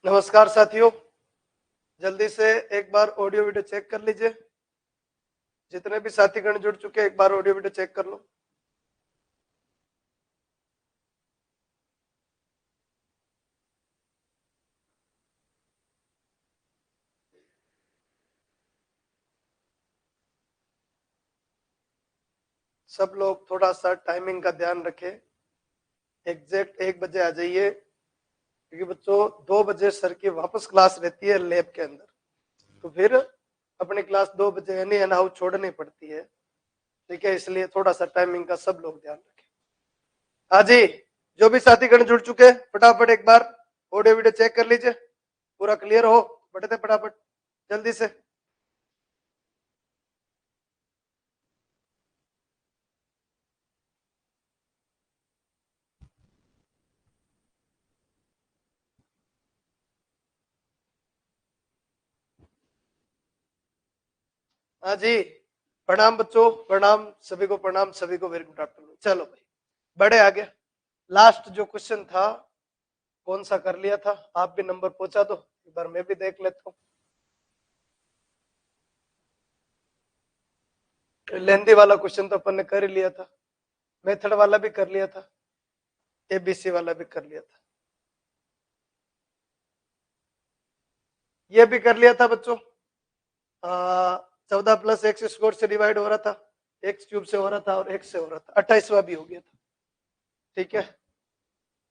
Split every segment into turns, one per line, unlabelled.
नमस्कार साथियों, जल्दी से एक बार ऑडियो वीडियो चेक कर लीजिए। जितने भी साथीगण जुड़ चुके हैं एक बार ऑडियो वीडियो चेक कर लो। सब लोग थोड़ा सा टाइमिंग का ध्यान रखें, एग्जैक्ट 1 बजे आ जाइए, क्योंकि बच्चों 2 बजे सर की वापस क्लास रहती है लैब के अंदर, तो फिर अपनी क्लास 2 बजे एनी एन हाउ छोड़नी पड़ती है। ठीक है, इसलिए थोड़ा सा टाइमिंग का सब लोग ध्यान रखें। हाँ जी, जो भी साथीगण जुड़ चुके हैं फटाफट एक बार ऑडियो वीडियो चेक कर लीजिए, पूरा क्लियर हो बढ़ते फटाफट जल्दी से। हाँ जी, प्रणाम बच्चों, प्रणाम सभी को, प्रणाम सभी को, वेरी गुड आफ्टरनून। चलो भाई बड़े आगे, लास्ट जो क्वेश्चन था कौन सा कर लिया था, आप भी नंबर पहुंचा दो, एक बार मैं भी देख लेता हूँ। लेंदी वाला क्वेश्चन तो अपन ने कर ही लिया था, मेथड वाला भी कर लिया था, एबीसी वाला भी कर लिया था, ये भी कर लिया था बच्चों। 14 प्लस एक्स स्क्वायर से डिवाइड हो रहा था, एक्स क्यूब से हो रहा था और एक्स से हो रहा था, 28वां भी हो गया था। ठीक है,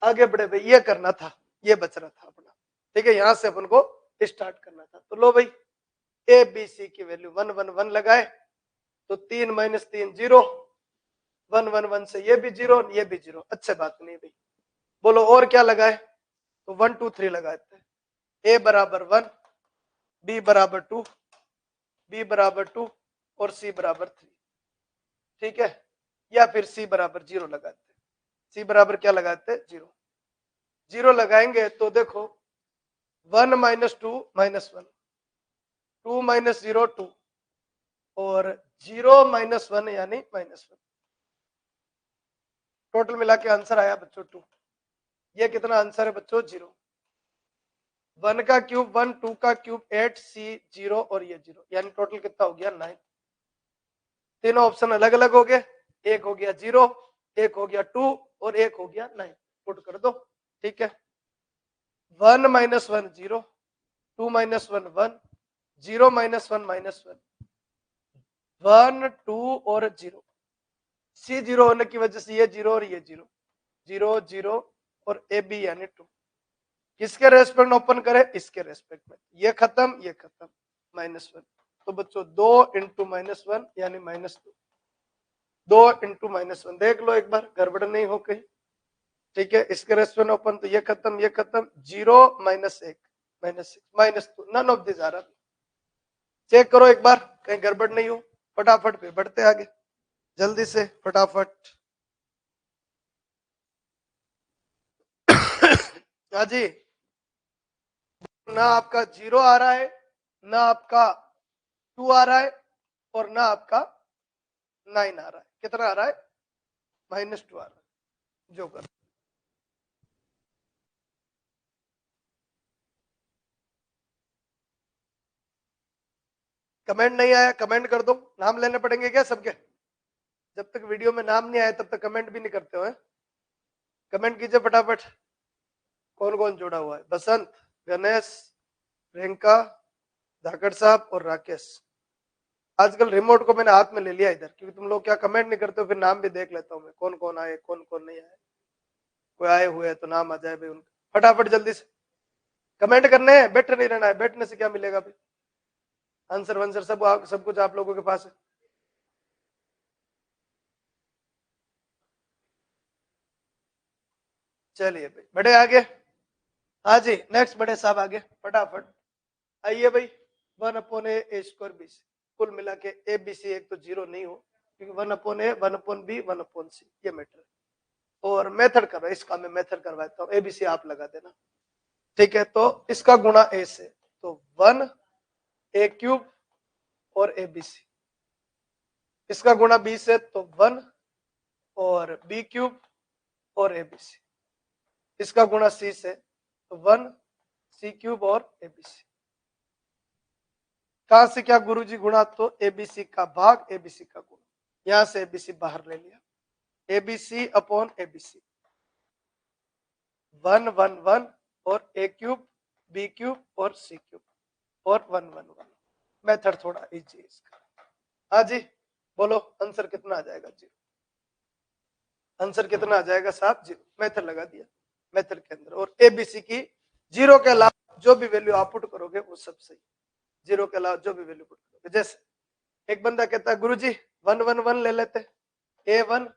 आगे बढ़े भाई, ये करना था, ये बच रहा था अपना। ठीक है, यहां से अपन को स्टार्ट करना था। तो लो भाई, ए बी सी की वैल्यू 1 1 1 लगाए तो 3 - 3 0, 1 1 1 से ये भी 0 ये भी 0, अच्छे बात नहीं भाई। बोलो और क्या लगाए, तो 1 2 3 लगाए थे। ए बराबर 1, बी बराबर 2, बी बराबर 2 और सी बराबर 3। ठीक है, या फिर सी बराबर 0 लगाते, सी बराबर क्या लगाते, 0 0 लगाएंगे तो देखो 1 - 2 - 1, 2 - 0 2 और 0 - 1 यानी -1, टोटल मिला के आंसर आया बच्चों 2। ये कितना आंसर है बच्चों, 0। 1 का क्यूब 1, 2 का क्यूब 8, सी 0 और ये 0, यानी टोटल कितना हो गया 9। तीनों ऑप्शन अलग अलग हो गए, एक हो गया 0, एक हो गया 2 और एक हो गया 9, पुट कर दो। ठीक है, 1 - 1 0, 2 - 1 1, 0 - 1 -1, 1 2 और 0, सी 0 होने की वजह से ये 0 और ये 0, 0 0 और ए बी यानी 2। किसके रेस्पेक्ट में ओपन करें, इसके रेस्पेक्ट में, ये खत्म ये खत्म, -1। तो बच्चों 2 × -1 यानी -2, 2 × -1 देख लो एक बार, गड़बड़ नहीं हो कहीं। ठीक है, इसके रेस्पेक्ट में ओपन, तो ये खत्म ये खत्म, 0 - 1 -6 -2, नन ऑफ दिस आ रहा। चेक करो एक बार कहीं गड़बड़ नहीं हो, फटाफट पे बढ़ते आगे जल्दी से फटाफट। हाँ जी, ना आपका 0 आ रहा है, ना आपका 2 आ रहा है और ना आपका 9 आ रहा है। कितना आ रहा है, -2 आ रहा है। जो कर कमेंट नहीं आया कमेंट कर दो, नाम लेने पड़ेंगे क्या सबके, जब तक वीडियो में नाम नहीं आया तब तक कमेंट भी नहीं करते हो। कमेंट कीजिए फटाफट, कौन कौन जुड़ा हुआ है, बसंत, गणेश, प्रियंका, धाकड़ साहब और राकेश। आजकल रिमोट को मैंने हाथ में ले लिया इधर, क्योंकि तुम लोग क्या कमेंट नहीं करते हो, फिर नाम भी देख लेता हूँ मैं, कौन कौन आए कौन कौन नहीं आए। कोई आए हुए तो नाम आ जाए भाई उनका, फटाफट जल्दी से कमेंट करने हैं, बैठे नहीं रहना है, बैठने से क्या मिलेगा भाई, आंसर वंसर सब कुछ आप लोगों के पास है। चलिए भाई बड़े आगे, हाँ जी नेक्स्ट बड़े साहब आगे फटाफट आइए भाई। 1/a² कुल मिला के ए बी सी एक तो 0 नहीं हो, क्योंकि 1/a 1/b 1/c ये मैटर है। और मेथड कर रहा है, इसका मैं मेथड करवाता हूँ, एबीसी आप लगा देना। ठीक है, तो इसका गुणा ए से, तो 1a³ और एबीसी, इसका गुणा बी से तो 1 और b³ और एबीसी, इसका गुणा सी से तो 1 सी क्यूब और एबीसी। कहां से क्या गुरुजी गुणा, तो एबीसी का भाग एबीसी का गुणा, यहां से एबीसी बाहर ले लिया, एबीसी अपॉन एबीसी 1 1 1 और ए क्यूब बी क्यूब और सी क्यूब और 1 1 1। मेथड थोड़ा इजी है इसका। हाँ जी बोलो आंसर कितना आ जाएगा? जीरो। आंसर कितना आ जाएगा साहब? जीरो। मेथड लगा दिया मेथड के अंदर, और एबीसी की जीरो के अलावा जो भी वैल्यू आप पुट करोगे वो सब सही, जीरो के अलावा जो भी वैल्यू पुट करोगे। जैसे एक बंदा कहता है गुरुजी 1 1 1 ले लेते, A1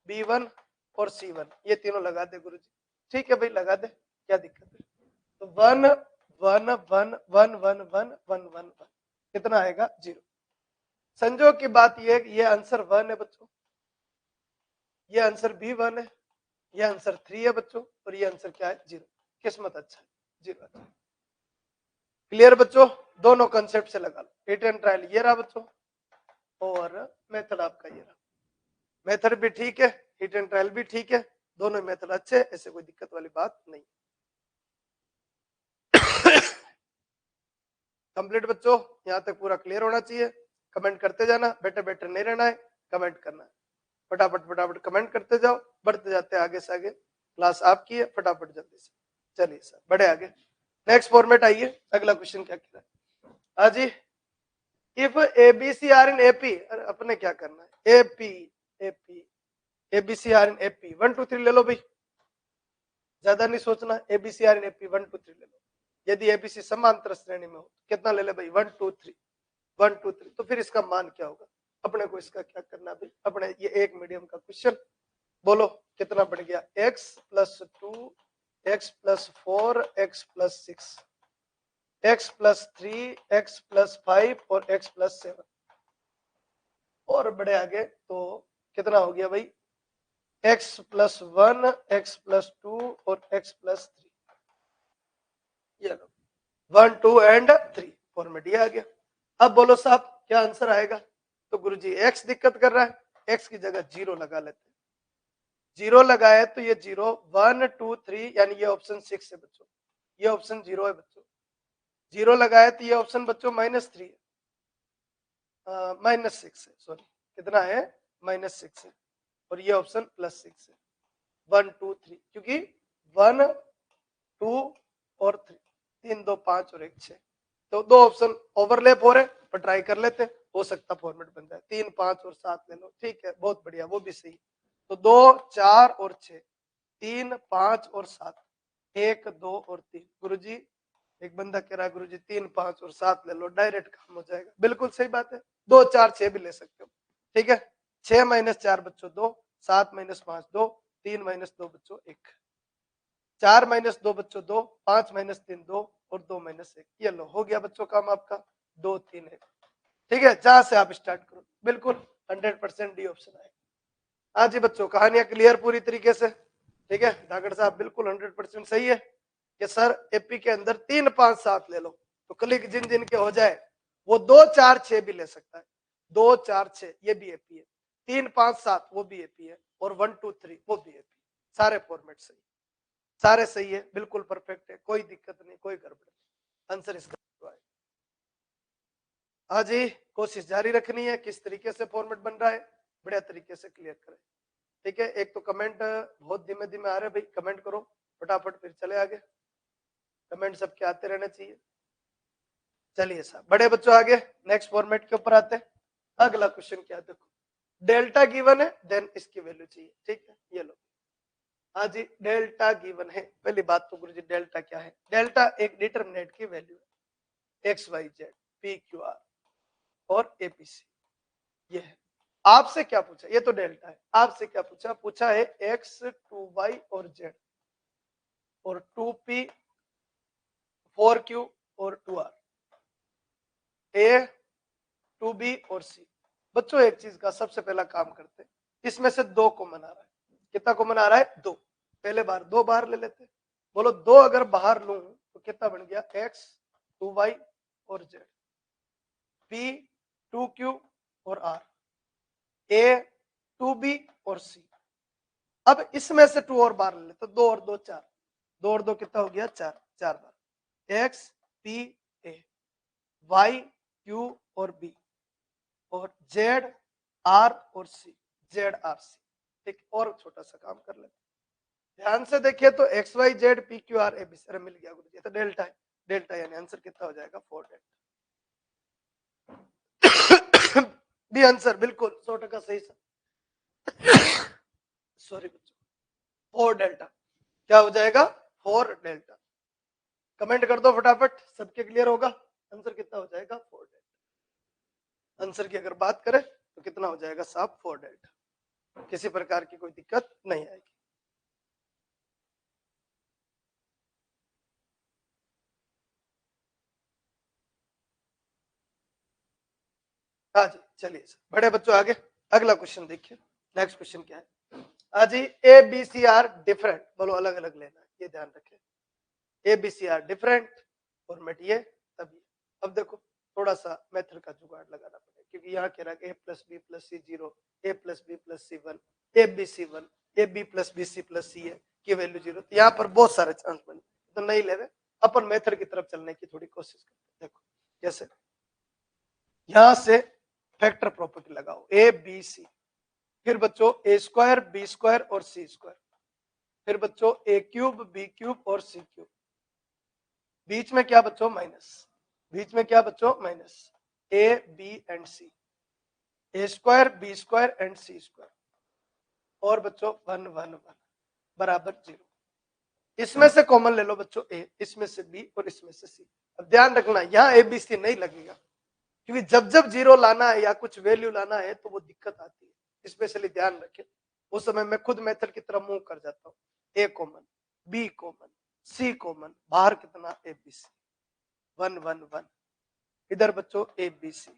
B1 और C1 ये तीनों लगा दे गुरुजी। ठीक है भाई लगा दे, क्या दिक्कत है? तो 1 1 1 1 1 1 1 1 1 कितना आएगा? जीरो। संजोग की बात यह है कि ये आंसर 1 है बच्चों, ये आंसर भी 1 है, ये आंसर 3 है बच्चों, और ये आंसर क्या है? जीरो। किस्मत अच्छा है, जीरो अच्छा है। क्लियर बच्चों? दोनों कंसेप्ट से लगा लो। हिट एंड ट्रायल ये रहा बच्चों, और मेथड आपका ये रहा। मेथड भी ठीक है, हिट एंड ट्रायल भी ठीक है, दोनों मेथड अच्छे, ऐसे कोई दिक्कत वाली बात नहीं। कंप्लीट बच्चों, यहां तक पूरा क्लियर होना चाहिए। कमेंट करते जाना, बैठे बैठे नहीं रहना है, कमेंट करना है। फटाफट फटाफट कमेंट करते जाओ, बढ़ते जाते आगे से आगे। क्लास आपकी है, फटाफट जल्दी से। चलिए सर बढ़े आगे। नेक्स्ट फॉर्मेट आइए, अगला क्वेश्चन क्या कह रहा है? हाँ जी, if ABC are in AP, अपने क्या करना है? AP AP ABC are in AP 1 2 3 ले लो भाई, ज्यादा नहीं सोचना। एबीसी आर इन एपी 1 2 3 ले लो। यदि एबीसी समांतर श्रेणी में हो कितना ले ले भाई? 1 2 3 1 2 3। तो फिर इसका मान क्या होगा? अपने को इसका क्या करना भाई? अपने ये एक मीडियम का क्वेश्चन, बोलो कितना बढ़ गया? x plus 2 x plus 4 x plus 6 x plus 3 x plus 5 और x प्लस 7, और बढ़े आगे तो कितना हो गया भाई? x प्लस 1 x प्लस 2 और x प्लस 3, ये लो 1 2 एंड 3 फॉर्मेट ये आ गया। अब बोलो साहब क्या आंसर आएगा? तो गुरुजी x दिक्कत कर रहा है, x की जगह जीरो लगा लेते हैं। जीरो लगाए तो ये जीरो 1 2 3 यानी ये ऑप्शन 6 है बच्चों, ये ऑप्शन जीरो है बच्चों। जीरो लगाए तो ये ऑप्शन बच्चों -3 है, -6 है, सॉरी कितना है? -6 है, और ये ऑप्शन +6 है। 1 2 3 क्योंकि 1 2 और 3, 3 2 5 और 1 6, तो दो ऑप्शन ओवरलैप हो रहे, पर ट्राई कर लेते, हो सकता फॉर्मेट बन जाए। 3 5 और 7 ले लो, ठीक है बहुत बढ़िया, वो भी सही। तो 2 4 और 6, 3 5 और 7, 1 2 और 3। गुरुजी एक बंदा कह रहा है गुरुजी 3 5 और 7 ले लो, डायरेक्ट काम हो जाएगा। बिल्कुल सही बात है, 2 4 6 भी ले सकते हो, ठीक है। 6 - 4 बच्चों 2, 7 - 5 2, 3 - 2 बच्चों 1, 4 - 2 बच्चों 2, 5 - 3 2 और 2 - 1, ये लो हो गया बच्चों काम आपका 2 3 1, ठीक है। जहां से आप स्टार्ट करो बिल्कुल 100% डी ऑप्शन आएगा। हाँ जी बच्चों कहानियां क्लियर पूरी तरीके से, ठीक है। धागड़ साहब बिल्कुल 100% सही है कि सर एपी के अंदर 3 5 7 ले लो, तो क्लिक जिन जिन के हो जाए वो 2 4 6 भी ले सकता है। 2 4 6 ये भी एपी है, 3 5 7 वो भी एपी है, और 1 2 3 वो भी एपी। सारे फॉर्मेट सही, सारे सही है, बिल्कुल परफेक्ट है, कोई दिक्कत नहीं, कोई गड़बड़ नहीं। आंसर इसका है। हाँ जी कोशिश जारी रखनी है, किस तरीके से फॉर्मेट बन रहा है बढ़िया तरीके से क्लियर करें, ठीक है। एक तो कमेंट बहुत धीमे धीमे आ रहे भाई, कमेंट करो फटाफट, फिर चले आगे। कमेंट सबके आते रहने चाहिए। चलिए साहब बड़े बच्चों आगे नेक्स्ट फॉर्मेट के ऊपर आते हैं। अगला क्वेश्चन क्या देखो, डेल्टा गिवन है देन इसकी वैल्यू चाहिए, ठीक है। ये लो हाँ जी डेल्टा गिवन है। पहली बात तो गुरुजी डेल्टा क्या है? डेल्टा एक डिटरमिनेंट की वैल्यू है, x y z p q r और एपीसी, ये है। आपसे क्या पूछा? ये तो डेल्टा है, आपसे क्या पूछा? पूछा है एक्स 2y और जेड और 2p 4q और 2r, ए 2b और c। बच्चों एक चीज का सबसे पहला काम करते हैं, इसमें से दो कॉमन आ रहा है, कितना कॉमन आ रहा है? दो। पहले बार दो बाहर ले लेते, बोलो दो अगर बाहर लूं तो कितना बन गया? x 2y और z, p 2q और r, a 2b और c। अब इसमें से 2 और बार ले लेते, 2 और 2 4, 2 और 2 कितना हो गया? 4, 4 बार X P A, Y Q और बी, और जेड आर और सी, जेड आर सी। एक और छोटा सा काम कर लेते, ध्यान से देखिए तो x y z p q r a b, अरे मिल गया गुरुजी, तो डेल्टा है, डेल्टा यानी आंसर कितना हो जाएगा 4 डेल्टा। बी आंसर बिल्कुल 100% सही सर, सॉरी बच्चों, 4 डेल्टा क्या हो जाएगा 4 डेल्टा। कमेंट कर दो फटाफट, सबके क्लियर होगा, आंसर कितना हो जाएगा 4 डेल्टा। आंसर की अगर बात करें तो कितना हो जाएगा साहब 4 डेल्टा, किसी प्रकार की कोई दिक्कत नहीं आएगी। हाँ जी चलिए बड़े बच्चों आगे अगला क्वेश्चन देखिए, नेक्स्ट क्वेश्चन क्या है। हाँ जी, A B C are different, बोलो अलग अलग लेना है, ये ध्यान रखें, A B C are different format ये तभी। अब देखो थोड़ा सा मेथड का जुगाड़ लगाना पड़ेगा, क्योंकि यहाँ कह रहा है A plus B plus C 0, A plus B plus C 1, A B C 1, A B plus B C plus C है की वैल्यू 0, तो यहाँ पर बहुत सारे चांस बने, तो नहीं ले रहे, अपन मेथड की तरफ चलने की थोड़ी कोशिश करते। देखो जैसे यहां से फैक्टर प्रॉपर्टी लगाओ, ए बी सी, फिर बच्चों ए स्क्वायर बी स्क्वायर और सी स्क्वायर, फिर बच्चों ए क्यूब बी क्यूब और सी क्यूब, बीच में क्या बच्चों माइनस, बीच में क्या बच्चों minus, a b and c, a square b square and c square, और बच्चों 1 1 1 बराबर 0। इसमें से कॉमन ले लो बच्चों ए, इसमें से बी और इसमें से सी। अब ध्यान रखना यहाँ ए बी सी नहीं लगेगा, क्योंकि जब जब 0 लाना है या कुछ वैल्यू लाना है तो वो दिक्कत आती है, स्पेशली ध्यान रखें। उस समय मैं खुद मेथड की तरफ मूव कर जाता हूँ, ए कॉमन बी कॉमन सी कॉमन, बाहर कितना ए बी सी 1 1 1, इधर बच्चों ए बी सी,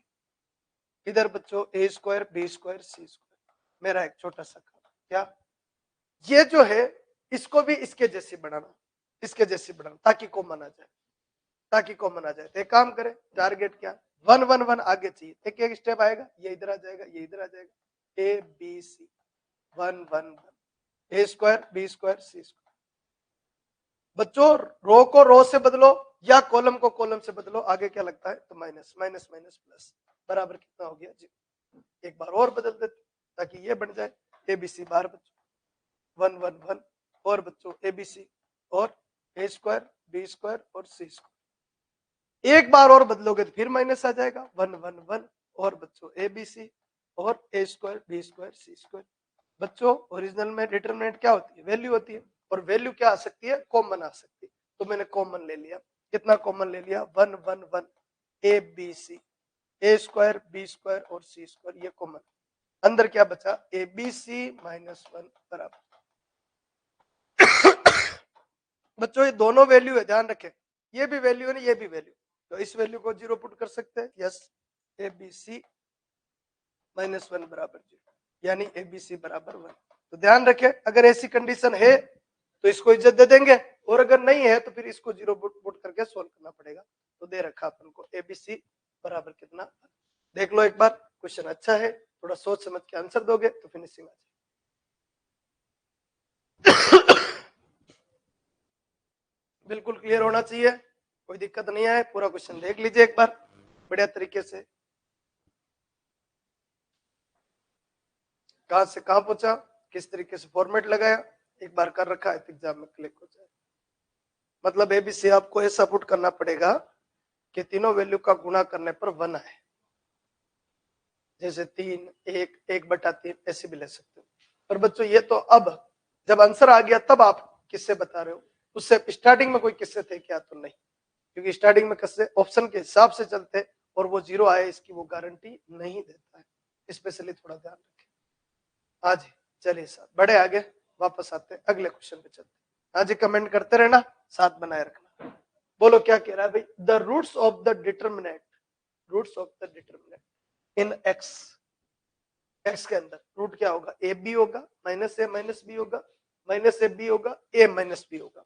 इधर बच्चों ए square b square c square. मेरा एक छोटा सा काम क्या, ये जो है इसको भी इसके जैसे बनाना, इसके जैसे बनाना, ताकि कॉमन आ जाए, ताकि कॉमन आ जाए। तो एक काम करें, टारगेट क्या 1 1 1 आगे चाहिए, एक एक स्टेप आएगा, ये इधर आ जाएगा, ये इधर आ जाएगा, a B C 1 1 1, a square b square c square. बच्चों रो को रो से बदलो या कॉलम को कॉलम से बदलो, आगे क्या लगता है तो माइनस माइनस माइनस प्लस, बराबर कितना हो गया जी। एक बार और बदल देते ताकि ये बन जाए ए बी सी बाहर बच्चों 1 1 1, और बच्चों ए बी सी और ए स्क्वायर बी स्क्वायर और सी स्क्वायर। एक बार और बदलोगे तो फिर माइनस आ जाएगा 1 1 1, और बच्चों ए बी सी और ए square b square c square. बच्चों ओरिजिनल में डिटरमिनेंट क्या होती है वैल्यू होती है, और वैल्यू क्या आ सकती है कॉमन आ सकती है, तो मैंने कॉमन ले लिया, कितना कॉमन ले लिया 1 1 1, A B c a square b square और सी स्क्वायर, ये कॉमन, अंदर क्या बचा ए बी सी माइनस 1 बराबर। बच्चों ये दोनों वैल्यू है, ध्यान रखें, ये भी वैल्यू है ना ये भी वैल्यू, तो इस वैल्यू को 0 पुट कर सकते हैं, yes a B c minus 1 बराबर 0, यानी ए बी सी बराबर 1। तो ध्यान रखें अगर ऐसी कंडीशन है तो इसको इज्जत दे देंगे, और अगर नहीं है तो फिर इसको 0 पुट करके सोल्व करना पड़ेगा। तो दे रखा अपन को ए बी सी बराबर कितना, देख लो एक बार, क्वेश्चन अच्छा है, थोड़ा सोच समझ के आंसर दोगे तो फिनिशिंग आ जाए। बिल्कुल क्लियर होना चाहिए, कोई दिक्कत नहीं आए, पूरा क्वेश्चन देख लीजिए एक बार बढ़िया तरीके से, कहां से कहां पहुंचा, किस तरीके से फॉर्मेट लगाया, एक बार कर रखा है तो एग्जाम में क्लिक हो जाए। मतलब एबीसी आपको ऐसा पुट करना पड़ेगा कि तीनों वैल्यू का गुणा करने पर 1 है, जैसे 3 1 1/3 ऐसे भी ले सकते हो। पर बच्चों ये तो अब जब आंसर आ गया तब आप किससे बता रहे हो, उससे स्टार्टिंग में कोई किस्से थे क्या, तो नहीं, क्योंकि स्टार्टिंग में किस्से ऑप्शन के हिसाब से चलते और वो 0 आए इसकी वो गारंटी नहीं देता है, स्पेशली थोड़ा ध्यान रखें। हाँ जी चलिए साथ बड़े आगे वापस आते हैं, अगले क्वेश्चन पे चलते हैं। हाँ जी कमेंट करते रहना, साथ बनाए रखना। बोलो क्या कह रहा है भाई, the roots of the determinant, roots of the determinant in x, x के अंदर रूट क्या होगा ए बी होगा, माइनस ए माइनस बी होगा, माइनस ए बी होगा, ए माइनस बी होगा।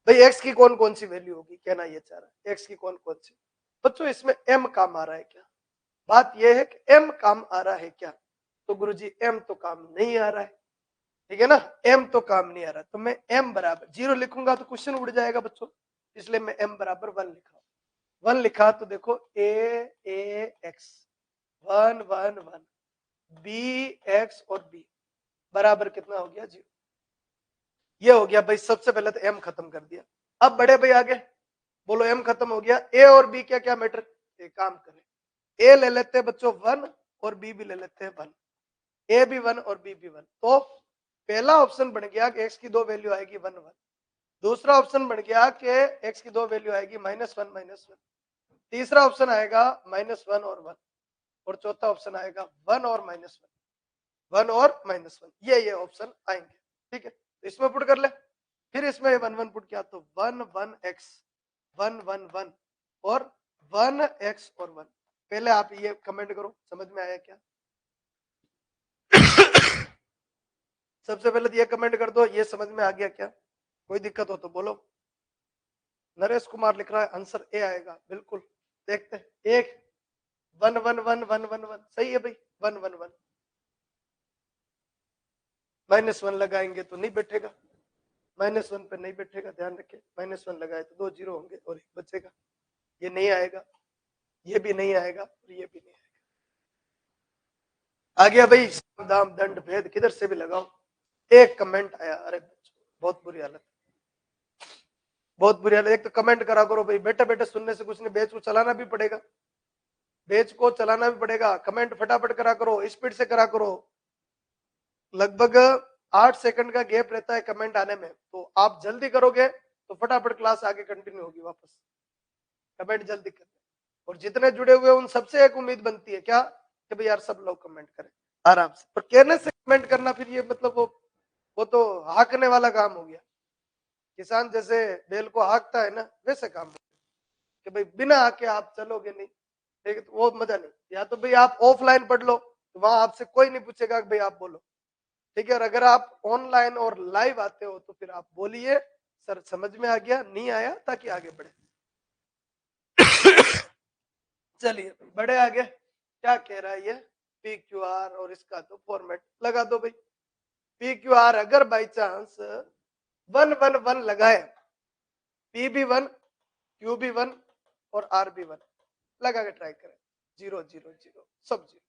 भाई एक्स की कौन कौन सी वैल्यू होगी, कहना ये चाह रहा है एक्स की कौन कौन सी। बच्चों इसमें एम काम आ रहा है क्या, बात यह है कि एम काम आ रहा है क्या, तो गुरुजी एम तो काम नहीं आ रहा है, ठीक है ना, एम तो काम नहीं आ रहा, तो मैं एम बराबर 0 लिखूंगा तो क्वेश्चन उड़ जाएगा बच्चों, इसलिए मैं m बराबर 1 लिखा। 1 लिखा तो देखो a x 1 1 1 b x और b बराबर कितना हो गया 0। ये हो गया भाई, सबसे पहले तो m खत्म कर दिया। अब बड़े भाई आगे बोलो, m खत्म हो गया, a और b क्या क्या मैटर, एक काम करें, a ले लेते हैं बच्चों 1 और b भी ले लेते हैं 1, a भी 1 और b भी 1। तो पहला ऑप्शन बन गया कि x की दो वैल्यू आएगी 1 1, दूसरा ऑप्शन बन गया कि x की दो वैल्यू आएगी -1 -1, तीसरा ऑप्शन आएगा -1 और 1, और चौथा ऑप्शन आएगा 1 और -1, 1 और -1, ये ऑप्शन आएंगे। ठीक है, तो इसमें पुट कर ले, फिर इसमें 1 1 पुट किया तो 1 1 x 1 1 1 और 1 x और 1। पहले आप ये कमेंट करो, समझ में आया क्या? सबसे पहले तो ये कमेंट कर दो, ये समझ में आ गया क्या? कोई दिक्कत हो तो बोलो। नरेश कुमार लिख रहा है आंसर ए आएगा, बिल्कुल देखते हैं। एक 1 1 1 1 1 1 सही है भाई, 1 1 1 -1 लगाएंगे तो नहीं बैठेगा, -1 पे नहीं बैठेगा, ध्यान रखें, -1 लगाए तो 2 जीरो होंगे और 1 बचेगा, ये नहीं आएगा, ये भी नहीं आएगा और ये भी नहीं आएगा। आ गया भाई, दाम दंड भेद किधर से भी लगाओ। एक कमेंट आया, अरे बहुत बुरी हालत, बहुत बुरी हालत। एक तो कमेंट करा करो भाई, बैठे बैठे सुनने से कुछ नहीं, बेच को चलाना भी पड़ेगा, बेच को चलाना भी पड़ेगा। कमेंट फटाफट करा करो, स्पीड से करा करो, लगभग 8 सेकंड का गैप रहता है कमेंट आने में, तो आप जल्दी करोगे तो फटाफट क्लास आगे कंटिन्यू होगी वापस। कमेंट जल्दी करें, और जितने जुड़े हुए उन सबसे एक उम्मीद बनती है क्या कि भाई यार सब लोग कमेंट करें आराम से, पर कहने से कमेंट करना फिर ये मतलब वो तो हाँकने वाला काम हो गया। किसान जैसे बैल को हाँकता है ना, वैसे काम कि भाई बिना आके आप चलोगे नहीं, ठीक है, तो वो मजा नहीं। या तो भाई आप ऑफलाइन पढ़ लो, तो वहां आपसे कोई नहीं पूछेगा कि भाई आप बोलो, ठीक है। और अगर आप ऑनलाइन और लाइव आते हो तो फिर आप बोलिए सर समझ में आ गया, नहीं आया, ताकि आगे बढ़े। चलिए बड़े आगे क्या कह रहा है ये, पी क्यू आर, और इसका तो फॉर्मेट लगा दो भाई। पी क्यू आर अगर बाई चांस 1 1 1 लगाए, पी भी 1 क्यू भी 1 और आर भी 1 लगा के ट्राई करें, 0 0 0 सब 0,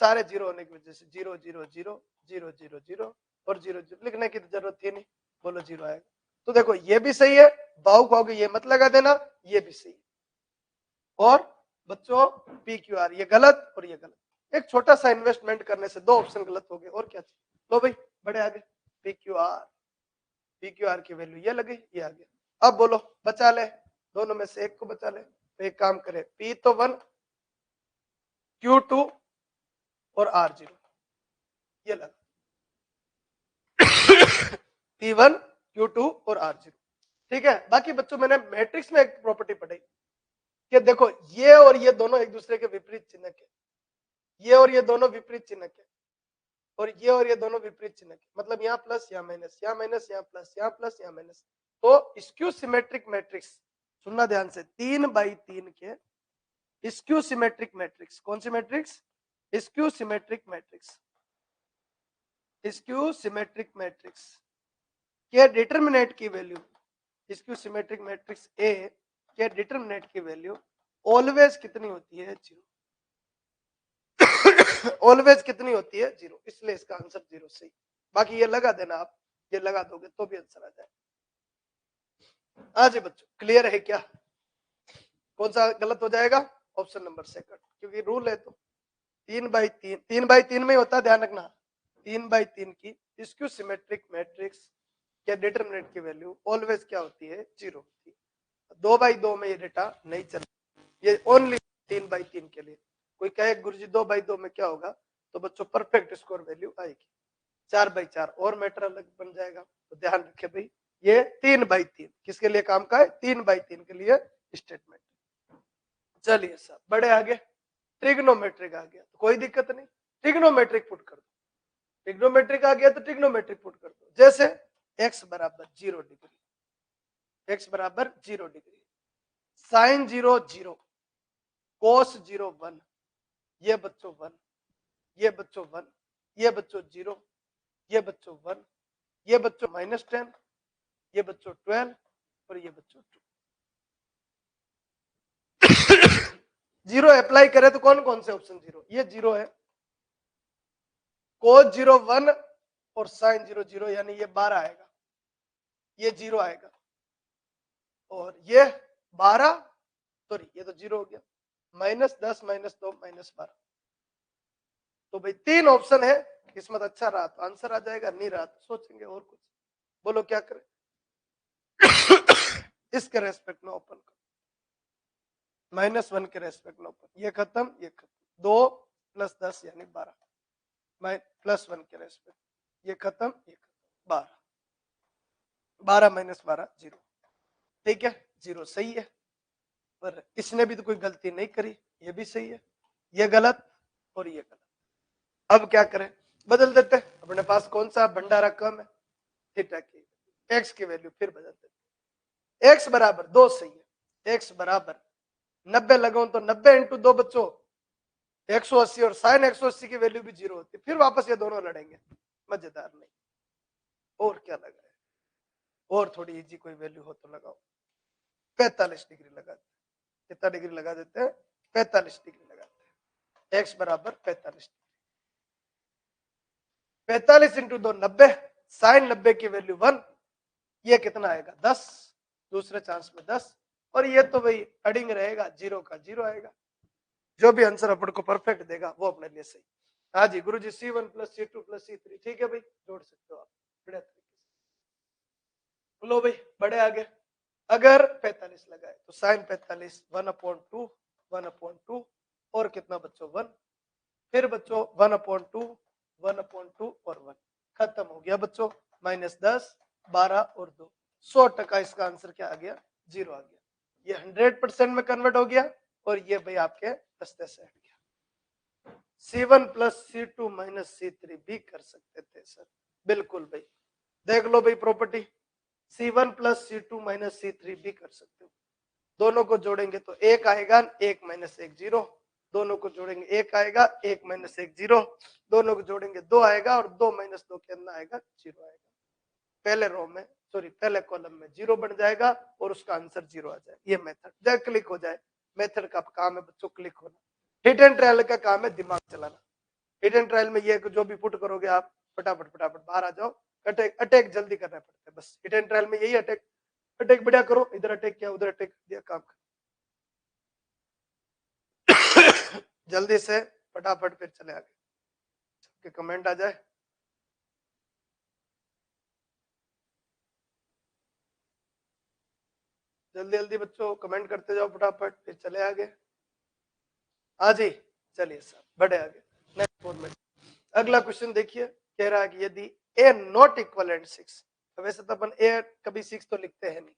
सारे 0 होने की वजह से 0 0 0 0 0 0 और 0 0 लिखने की तो जरूरत थी नहीं, बोलो 0 आएगा। तो देखो ये भी सही है, भाव खाओगे ये मत लगा देना, ये भी सही है। और बच्चों पी क्यू आर ये गलत और ये गलत, एक छोटा सा इन्वेस्टमेंट करने से 2 ऑप्शन गलत हो गए, और क्या चाहिए। लो भाई बड़े आगे, पी क्यू आर की वैल्यू ये लगी, ये आ गया। अब बोलो बचा ले, दोनों में से एक को बचा ले, तो एक काम करे, पी तो 1 Q2 और R0 ये लगा, P1 Q2 और R0, ठीक है। बाकी बच्चों मैंने मैट्रिक्स में एक प्रॉपर्टी पढ़ी कि देखो ये और ये दोनों एक दूसरे के विपरीत चिन्ह के, ये और ये दोनों विपरीत चिन्ह के, और ये और ये दोनों विपरीत चिन्ह के, मतलब यहाँ प्लस यहाँ माइनस, यहाँ माइनस यहाँ प्लस, यहाँ प्लस यहाँ माइनस। तो स्क्यू सिमेट्रिक मैट्रिक्स, सुनना ध्यान से, 3x3 के स्क्यू सिमेट्रिक मैट्रिक्स, कौन सी matrix, skew symmetric matrix, skew symmetric matrix के डिटरमिनेंट की value, skew symmetric matrix a के डिटरमिनेंट की वैल्यू ऑलवेज कितनी होती है, 0। ऑलवेज कितनी होती है, 0, इसलिए इसका आंसर 0 सही। बाकी ये लगा देना, आप ये लगा दोगे तो भी आंसर आ जाए। आज बच्चों क्लियर है क्या, कौन सा गलत हो जाएगा, ऑप्शन नंबर सेकंड, क्योंकि रूल है तो 3x3 में होता है, ध्यान रखना, 3x3 की स्क्यू सिमेट्रिक मैट्रिक्स के डिटरमिनेंट की वैल्यू ऑलवेज क्या होती है, 0 होती है। 2x2 में ये डेटा नहीं चल, ये ओनली 3x3 के लिए। कोई कहे गुरुजी 2x2 में क्या होगा, तो बच्चों परफेक्ट स्कोर वैल्यू आएगी। 4x4 और मैटर अलग बन जाएगा, तो ध्यान रखे भाई ये 3x3 किसके लिए काम का है, 3x3 के लिए स्टेटमेंट। चलिए सर बड़े आगे, ट्रिग्नोमेट्रिक आ गया तो कोई दिक्कत नहीं, ट्रिग्नोमेट्रिक पुट कर दो, ट्रिग्नोमेट्रिक आ गया तो ट्रिग्नोमेट्रिक पुट कर दो। जैसे x बराबर 0 डिग्री, x बराबर 0 डिग्री, साइन 0 0, कोस 0 1, ये बच्चों 1, ये बच्चों 1, ये बच्चों 0, ये बच्चों 1, ये बच्चों -10, ये बच्चों 12 और ये बच्चों 2। जीरो अप्लाई करे तो कौन कौन से ऑप्शन जीरो, ये जीरो है, कोस जीरो 1 और साइन जीरो जीरो, यानी ये 12 आएगा, ये जीरो आएगा, और ये 12, सॉरी ये तो जीरो हो गया, -10 -2 -12। तो भाई 3 ऑप्शन है, किस्मत अच्छा रहा तो आंसर आ जाएगा, नहीं रहा तो सोचेंगे और कुछ। बोलो क्या करें। इसके रेस्पेक्ट में ओपन करो, -1 के रेस्पेक्ट में ओपन, ये खत्म, ये खत्म, 2 + 10 यानी 12, +1 के रेस्पेक्ट, ये खत्म, ये खत्म, 12, 12 - 12 0, ठीक है, 0 सही है। पर इसने भी तो कोई गलती नहीं करी, ये भी सही है, ये गलत और ये गलत। अब क्या करें, बदल देते हैं, अपने पास कौन सा भंडारा कम है, थीटा की एक्स की वैल्यू फिर बदल देते, एक्स बराबर 2 सही है, एक्स बराबर 90 लगाऊं तो 90 × 2 बच्चों 180, और साइन 180 की वैल्यू भी 0 होती है, फिर वापस ये दोनों लड़ेंगे, मजेदार नहीं। और क्या लगाए, और थोड़ी इजी कोई वैल्यू हो तो लगाओ, 45 डिग्री लगा देते, कितना डिग्री लगा देते हैं, 45 डिग्री लगाते हैं, एक्स बराबर 45, 45 × 2 90, साइन 90 की वैल्यू 1, ये कितना आएगा 10, दूसरे चांस में 10, और ये तो भाई अडिंग रहेगा, 0 का 0 आएगा, जो भी आंसर अपन को परफेक्ट देगा वो अपने लिए सही। हाँ जी गुरु जी, C1 + C2 + C3, ठीक है भाई, जोड़ सकते हो आप बढ़िया तरीके से। लो भाई बड़े आगे, अगर 45 लगाए तो साइन 45 1/2, 1/2, और कितना बच्चों 1, फिर बच्चों 1/2, 1/2 और 1, खत्म हो गया बच्चों, -10, 12 और 2, 100% इसका आंसर क्या आ गया, 0 आ गया। ये 100% में कन्वर्ट हो गया, और ये भाई आपके रास्ते से हट गया। C1 + C2 - C3 भी कर सकते थे सर, बिल्कुल भाई, देख लो भाई प्रॉपर्टी, C1 + C2 - C3 भी कर सकते हो, दोनों को जोड़ेंगे तो 1 आएगा, 1 - 1 0, दोनों को जोड़ेंगे 1 आएगा, 1 - 1 0, दोनों को जोड़ेंगे 2 आएगा, और 2 - 2 के अंदर आएगा 0 आएगा, पहले रो में सॉरी पहले कॉलम में 0 बन जाएगा, और उसका आंसर 0 आ जाए। ये मेथड जब क्लिक हो जाए, मेथड का काम है बच्चों क्लिक होना, हिट एंड ट्रायल का काम है दिमाग चलाना। हिट एंड ट्रायल में ये जो भी पुट करोगे आप फटाफट फटाफट बाहर आ जाओ, अटैक अटैक जल्दी करना पड़ता है बस, हिट एंड ट्रायल में यही अटैक, अटैक बढ़िया करो, इधर अटैक किया उधर अटैक दिया, काम कर जल्दी से फटाफट, फिर चले आगे, सबके कमेंट आ जाए। जल्दी जल्दी बच्चों कमेंट करते जाओ फटाफट, फिर चले आगे। हाँ जी चलिए सर बढ़े आगे, नेक्स्ट फॉर्मेट। अगला क्वेश्चन देखिए, कह रहा है कि यदि a नॉट इक्वलेंट 6, वैसे तो अपन a कभी 6 तो लिखते हैं नहीं,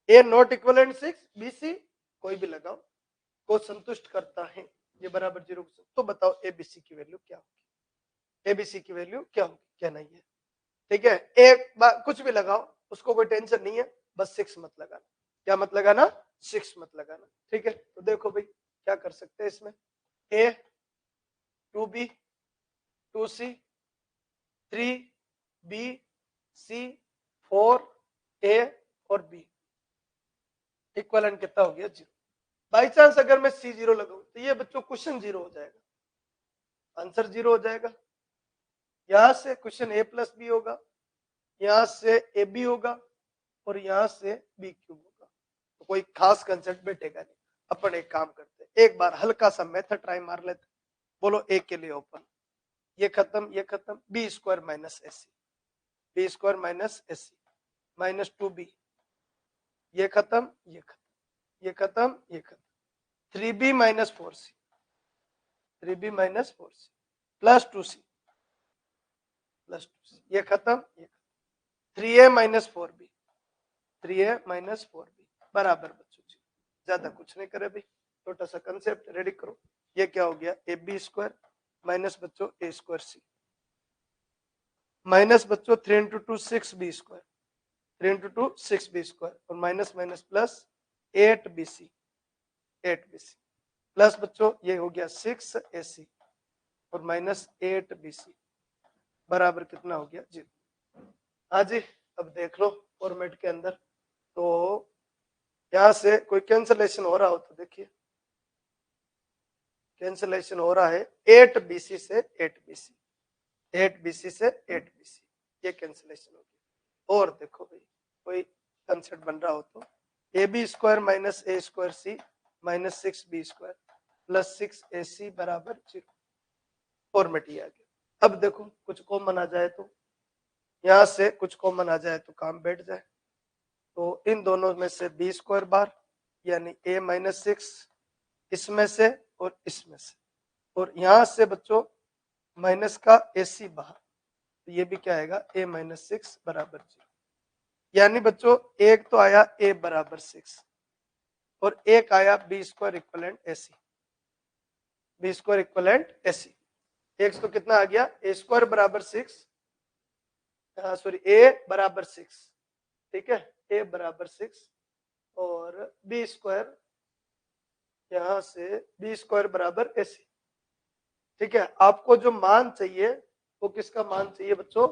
a नॉट इक्वलेंट 6 bc कोई भी लगाओ को संतुष्ट करता है, ये बराबर 0, तो बताओ abc की वैल्यू क्या होगी, abc की वैल्यू क्या होगी, क्या नहीं है, ठीक है, एक बार कुछ भी लगाओ, उसको कोई टेंशन नहीं है, बस 6 मत लगाना, क्या मत लगाना, 6 मत लगाना, ठीक है। तो देखो भाई क्या कर सकते हैं इसमें, a 2b 2c 3b c 4a और b, इक्वलेंट कितना हो गया 0। बाई चांस अगर मैं C0 लगाऊं तो ये बच्चों क्वेश्चन 0 हो जाएगा, आंसर 0 हो जाएगा, यहां से क्वेश्चन a+b होगा, यहां से ab होगा, और यहां से b क्यूब होगा, तो कोई खास कंसेप्ट बैठेगा नहीं। अपन एक काम करते हैं, एक बार हल्का सा मेथड ट्राई मार लेते, बोलो a के लिए ओपन, ये खत्म b² - ac, b² - ac -2b, ये खत्म, ये खत्म, ये खत्म, ये खत्म, 3b - 4c, 3b - 4c plus 2c plus 2c, ये खत्म, ये खत्म, 3a - 4b, 3a - 4b बराबर बच्चों जी, ज्यादा कुछ नहीं करे भाई, छोटा सा कंसेप्ट रेडी करो, ये क्या हो गया ab² माइनस बच्चों a² c माइनस बच्चों 3 × 2 6b², 3 × 2 6b² और minus minus plus 8bc, 8bc plus बच्चों ये हो गया 6ac और माइनस 8bc बराबर कितना हो गया 0। हाँ जी अब देख लो फॉर्मेट के अंदर, तो यहां से कोई कैंसलेशन हो रहा हो तो देखिए, कैंसिलेशन हो रहा है 8BC से 8BC, 8BC से 8BC, ये कैंसिलेशन हो गया। और देखो भाई कोई कंसेप्ट बन रहा हो तो AB² minus A² C minus 6B² plus 6AC बराबर 0, फॉर्मेट ये आ गया। अब देखो कुछ कॉमन आ जाए तो, यहां से कुछ कॉमन आ जाए तो काम बैठ जाए। तो इन दोनों में से B² बार यानी A माइनस 6 इसमें से और इसमें से, और यहां से बच्चों माइनस का AC बाहर, तो ये भी क्या आएगा A माइनस 6 बराबर 0। यानी बच्चों एक तो आया A बराबर 6 और एक आया B² equivalent AC, B² equivalent AC। एक तो कितना आ गया A² बराबर 6, सॉरी A बराबर 6, ठीक है, A बराबर 6 और B² यहां से B² बराबर AC, ठीक है। आपको जो मान चाहिए वो किसका मान चाहिए बच्चों,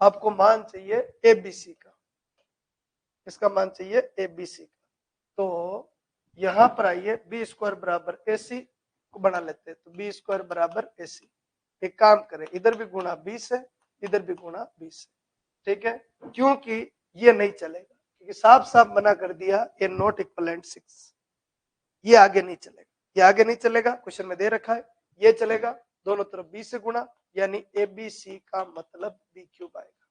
आपको मान चाहिए ABC का, इसका मान चाहिए ABC का। तो यहां पर आइए B² बराबर AC को बना लेते हैं, तो B² बराबर AC। एक काम करें, इधर भी गुणा 20 है, इधर भी गुणा 20 है, ठीक है, क्योंकि ये नहीं चलेगा, क्योंकि साफ साफ मना कर दिया A नॉट इक्वलेंट 6, ये आगे नहीं चलेगा, ये आगे नहीं चलेगा, क्वेश्चन में दे रखा है ये चलेगा, दोनों तरफ B से गुणा, यानी ABC का मतलब B³ आएगा।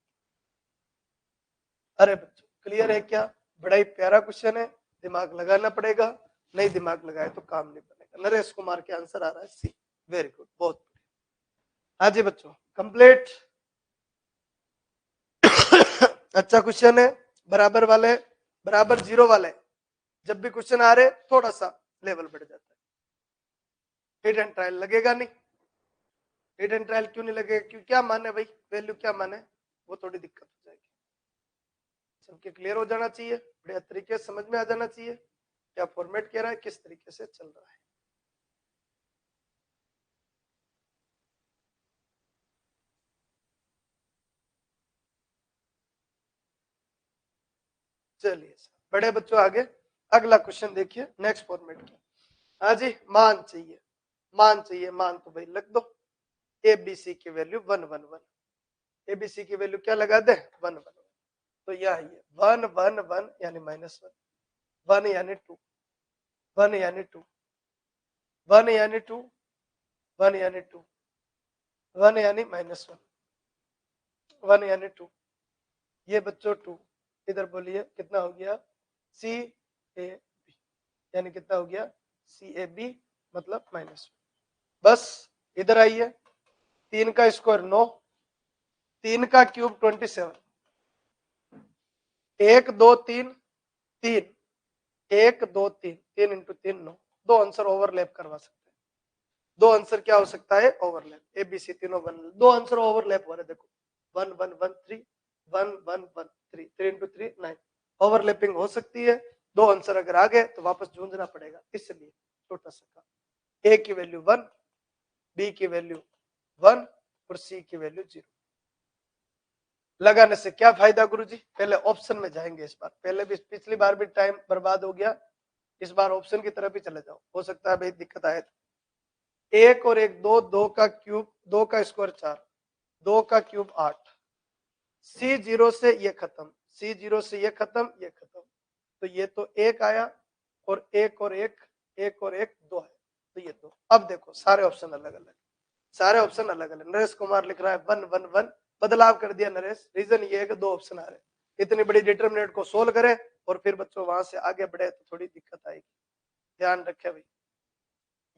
अरे बच्चों क्लियर है क्या, बड़ा ही प्यारा क्वेश्चन है, दिमाग लगाना पड़ेगा, नहीं दिमाग लगाए तो काम नहीं बनेगा। नरेश कुमार के आंसर आ रहा है सी, वेरी गुड, बहुत बढ़िया। हाँ जी बच्चों कंप्लीट। अच्छा क्वेश्चन है, बराबर वाले, बराबर 0 वाले जब भी क्वेश्चन आ रहे थोड़ा सा लेवल बढ़ जाता है। हिट एंड ट्रायल लगेगा नहीं, हिट एंड ट्रायल क्यों नहीं लगेगा, क्यों क्या माने भाई, वैल्यू क्या माने, वो थोड़ी दिक्कत हो जाएगी। सबके क्लियर हो जाना चाहिए, बढ़िया तरीके से समझ में आ जाना चाहिए क्या फॉर्मेट कह रहा है, किस तरीके से चल रहा है। चलिए बड़े बच्चों आगे अगला क्वेश्चन देखिए, नेक्स्ट फॉर्मेट की। हाँ जी मान चाहिए, मान चाहिए, मान तो भाई लग दो, ABC की वैल्यू 1 1 1, ABC की वैल्यू क्या लगा दे 1 1 1, तो यह है 1 1 1 यानी -1, 1 यानी 2, 1 यानी 2, 1 यानी 2, 1 यानी 2, 1 यानी -1, 1 यानी 2, ये बच्चों 2, इधर बोलिए कितना हो गया CAB, यानी कितना हो गया CAB मतलब -1। बस इधर आइए, 3 का स्क्वायर 9, 3 का क्यूब 27, 1 2 3 3, 1 2 3, 3 इंटू 3 9, दो आंसर ओवरलैप करवा सकते हैं, दो आंसर क्या हो सकता है ओवरलैप, ABC तीनों बन, दो आंसर ओवरलैप हो रहे, देखो 1 1 1 3, 1 1 1 3, 3 इंटू 3 9, ओवरलैपिंग हो सकती है, दो आंसर अगर आ गए तो वापस ढूंढना पड़ेगा, इसलिए छोटा सा काम, A की वैल्यू 1, B की वैल्यू 1 और C की वैल्यू 0। लगाने से क्या फायदा गुरुजी, पहले ऑप्शन में जाएंगे इस बार, पहले भी पिछली बार भी टाइम बर्बाद हो गया, इस बार ऑप्शन की तरफ ही चले जाओ, हो सकता है भाई दिक्कत आए तो। 1 और 1 2, 2 का क्यूब, 2 का स्क्वायर 4, 2 का क्यूब 8, C0 से ये खत्म, C0 से ये खत्म, ये खत्म, तो ये तो 1 आया और 1 और 1, 1 और 1 2 है, तो ये 2। अब देखो सारे ऑप्शन अलग अलग, सारे ऑप्शन अलग अलग, नरेश कुमार लिख रहा है 1 1 1, बदलाव कर दिया नरेश, रीजन ये है कि दो ऑप्शन आ रहे, इतनी बड़ी डिटरमिनेंट को सोल्व करें और फिर बच्चों वहां से आगे बढ़े तो थोड़ी दिक्कत आएगी, ध्यान रखे भाई,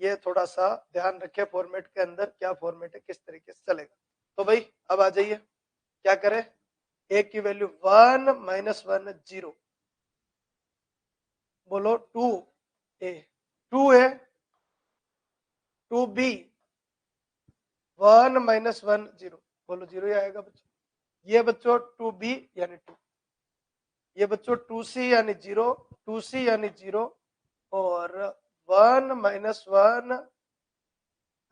ये थोड़ा सा ध्यान रखे फॉर्मेट के अंदर क्या फॉर्मेट है, किस तरीके से चलेगा। तो भाई अब आ जाइए, क्या करें, A की वैल्यू 1 -1 0, बोलो 2A, 2A 2B 1 -1 0, बोलो 0 ही आएगा बच्चों, ये बच्चों 2B यानी 2, ये बच्चों 2C यानी 0, 2C यानी 0 और 1 -1,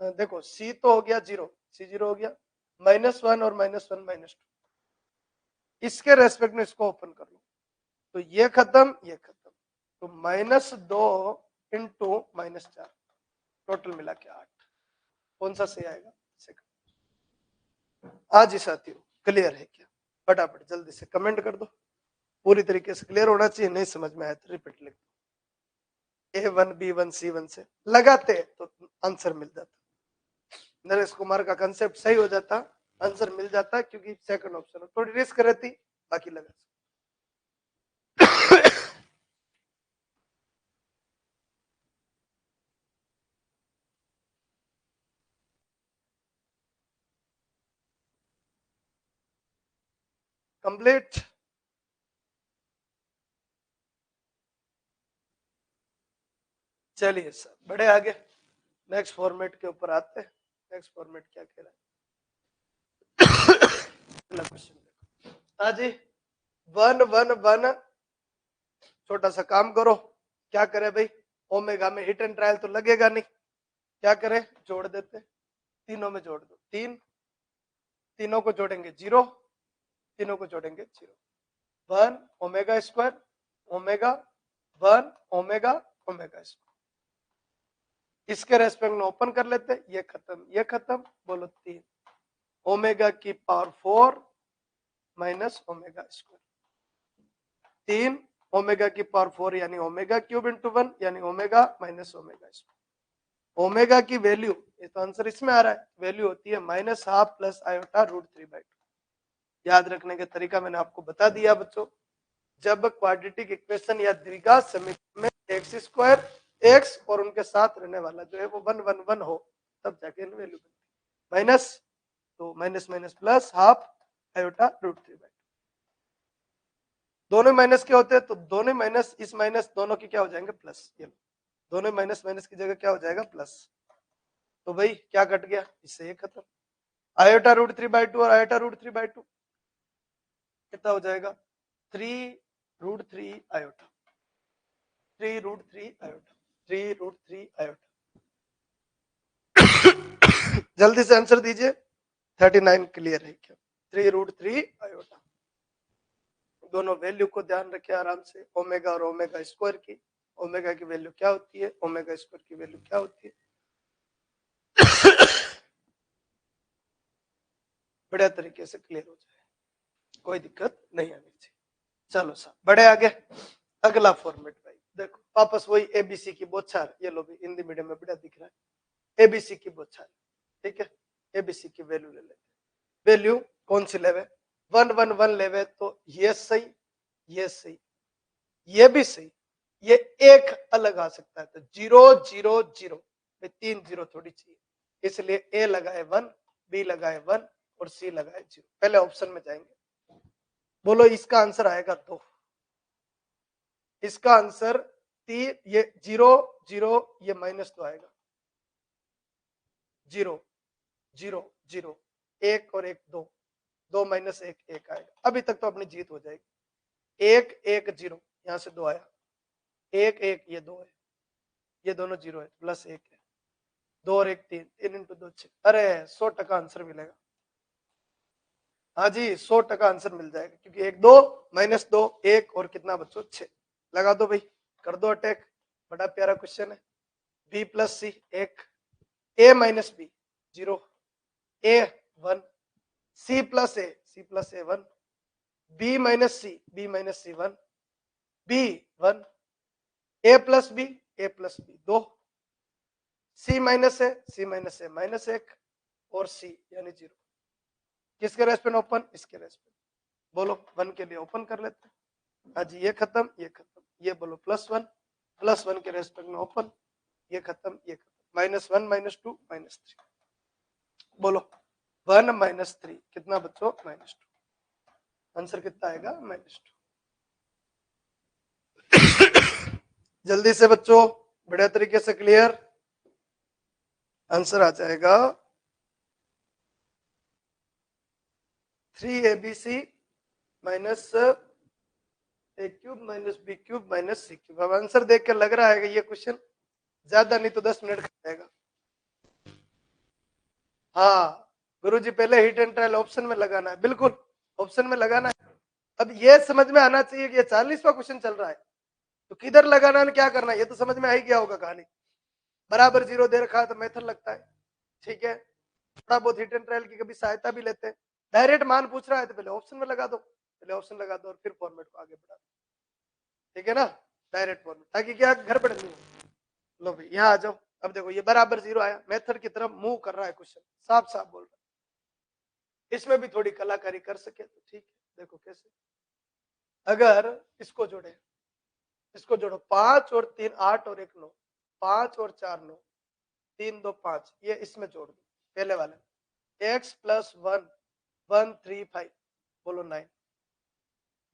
देखो C तो हो गया 0, C 0 हो गया, -1 और -1 -2, इसके रेस्पेक्ट में इसको ओपन कर लो, तो ये खत्म ये खत्म, तो -2 इंटू -4, टोटल मिला के 8। कौन सा सही आएगा? सेकंड। आज ही साथियों क्लियर है क्या? फटाफट जल्दी से कमेंट कर दो। पूरी तरीके से क्लियर होना चाहिए, नहीं समझ में आया तो रिपीट लिख दो। A1 B1 C1 से लगाते तो आंसर मिल जाता। नरेश कुमार का कंसेप्ट सही हो जाता, आंसर मिल जाता, क्योंकि सेकंड ऑप्शन थोड़ी रिस्क रहती, बाकी लगा। कंप्लीट। चलिए सर बड़े आगे नेक्स्ट फॉर्मेट के ऊपर आते हैं। नेक्स्ट फॉर्मेट क्या कह रहा है? क्वेश्चन देखो। हाँ जी, 1 1 1। छोटा सा काम करो, क्या करे भाई, ओमेगा में हिट एंड ट्रायल तो लगेगा नहीं, क्या करें, जोड़ देते, तीनों में जोड़ दो, 3, तीनों को जोड़ेंगे 0, तीनों को जोड़ेंगे 0, 1 omega square omega 1 omega omega square. इसके रेस्पेक्ट में ओपन कर लेते, ये खत्म, बोलो 3 ओमेगा की power 4 minus omega square, 3 omega की पावर 4 यानी ओमेगा क्यूब इंटू 1 यानी omega minus omega square. Omega की वैल्यू, ये तो आंसर इसमें आ रहा है, वैल्यू होती है -12 प्लस आयोटा √3/2। याद रखने का तरीका मैंने आपको बता दिया बच्चों, जब क्वाड्रेटिक इक्वेशन या द्विघात समीकरण में एक्स स्क्वायर एक्स और उनके साथ रहने वाला जो है वो 1 1 1 हो, तब जाके वैल्यू बनती है। माइनस तो minus minus plus half iota √3/2। दोनों माइनस के होते हैं तो दोनों माइनस, इस माइनस दोनों की क्या हो जाएंगे प्लस, ये दोनों माइनस माइनस की जगह क्या हो जाएगा प्लस। तो भाई क्या कट गया, इससे ये खत्म, आयोटा √3/2 और आयोटा √3/2 कितना हो जाएगा 3√3 आयोटा, 3√3 आयोटा, 3√3 आयोटा। जल्दी से आंसर दीजिए, 39 क्लियर है क्या? 3√3 आयोटा। दोनों वैल्यू को ध्यान रखें आराम से, ओमेगा और ओमेगा स्क्वायर की, ओमेगा की वैल्यू क्या होती है, ओमेगा स्क्वायर की वैल्यू क्या होती है। बढ़िया तरीके से क्लियर हो जाए, कोई दिक्कत नहीं आनी चाहिए। चलो सर बड़े आगे, अगला फॉर्मेट भाई देखो, वापस वही एबीसी की बौछार, ये लो भी हिंदी मीडियम में बढ़िया दिख रहा है, एबीसी की बौछार, ठीक है। एबीसी की वैल्यू ले लेते, वैल्यू कौन सी लेवे, 1 1 1 लेवे तो ये सही, ये सही, ये भी सही, ये एक अलग आ सकता है, तो 0 0 0, 3 0 थोड़ी चाहिए, इसलिए ए लगाए 1, बी लगाए 1 और सी लगाए 0। पहले ऑप्शन में जाएंगे, बोलो इसका आंसर आएगा 2, इसका आंसर 3, ये 0 0, ये -2 आएगा, 0 0 0, 1 और 1 2, 2 माइनस 1 1 आएगा। अभी तक तो अपनी जीत हो जाएगी। 1 1 0, यहां से 2 आया, 1 1 ये 2 है, ये दोनों 0 है, प्लस 1 है, 2 और 1 3, 3 इंटू 2 6। अरे 100% आंसर मिलेगा, हाँ जी 100% आंसर मिल जाएगा, क्योंकि 1 2 -2 1 और कितना बच्चों 6। लगा दो भाई, कर दो अटैक, बड़ा प्यारा क्वेश्चन है। बी प्लस सी 1, ए माइनस बी 0, ए 1, सी प्लस ए 1, बी माइनस सी 1, बी 1, ए प्लस बी 2, सी माइनस ए -1 और सी यानी 0। किसके रेस्पेक्ट ओपन, इसके रेस्पेक्ट, बोलो 1 के लिए ओपन कर लेते हैं, हाँ जी ये खत्म, ये बोलो +1 के रेस्पेक्ट में ओपन, ये खत्म, -1 -2 -3, बोलो 1 -3 कितना बच्चों -2, आंसर कितना आएगा -2। जल्दी से बच्चों बढ़िया तरीके से क्लियर, आंसर आ जाएगा 3abc minus A cube minus B cube minus C cube. अब आंसर देख के लग रहा है कि ये क्वेश्चन ज्यादा नहीं तो 10 मिनट खा जाएगा। हाँ गुरुजी पहले हिट एंड ट्रायल ऑप्शन में लगाना है, बिल्कुल ऑप्शन में लगाना है। अब ये समझ में आना चाहिए कि ये 40वां क्वेश्चन चल रहा है, तो किधर लगाना है क्या करना है, ये तो समझ में आ ही गया होगा कहानी। बराबर 0 दे रखा है तो मेथड लगता है, ठीक है। थोड़ा बहुत हिट एंड ट्रायल की कभी सहायता भी लेते हैं। डायरेक्ट मान पूछ रहा है तो पहले ऑप्शन में लगा दो, पहले ऑप्शन लगा दो और फिर फॉर्मेट को आगे बढ़ा दो, ठीक है ना, डायरेक्ट फॉर्मेट, ताकि क्या गड़बड़ नहीं हो। लो भाई यहाँ आ जाओ। अब देखो ये बराबर 0 आया, मेथड की तरफ मूव कर रहा है क्वेश्चन, साफ साफ बोल रहा है। इसमें भी थोड़ी कलाकारी कर सके तो ठीक है। देखो कैसे, अगर इसको जोड़े, इसको जोड़ो, 5 और 3 8 और 1 9, 5 और 4 9, 3 2 5, ये इसमें जोड़ दो पहले वाले, x प्लस 1 1 3 5, बोलो 9,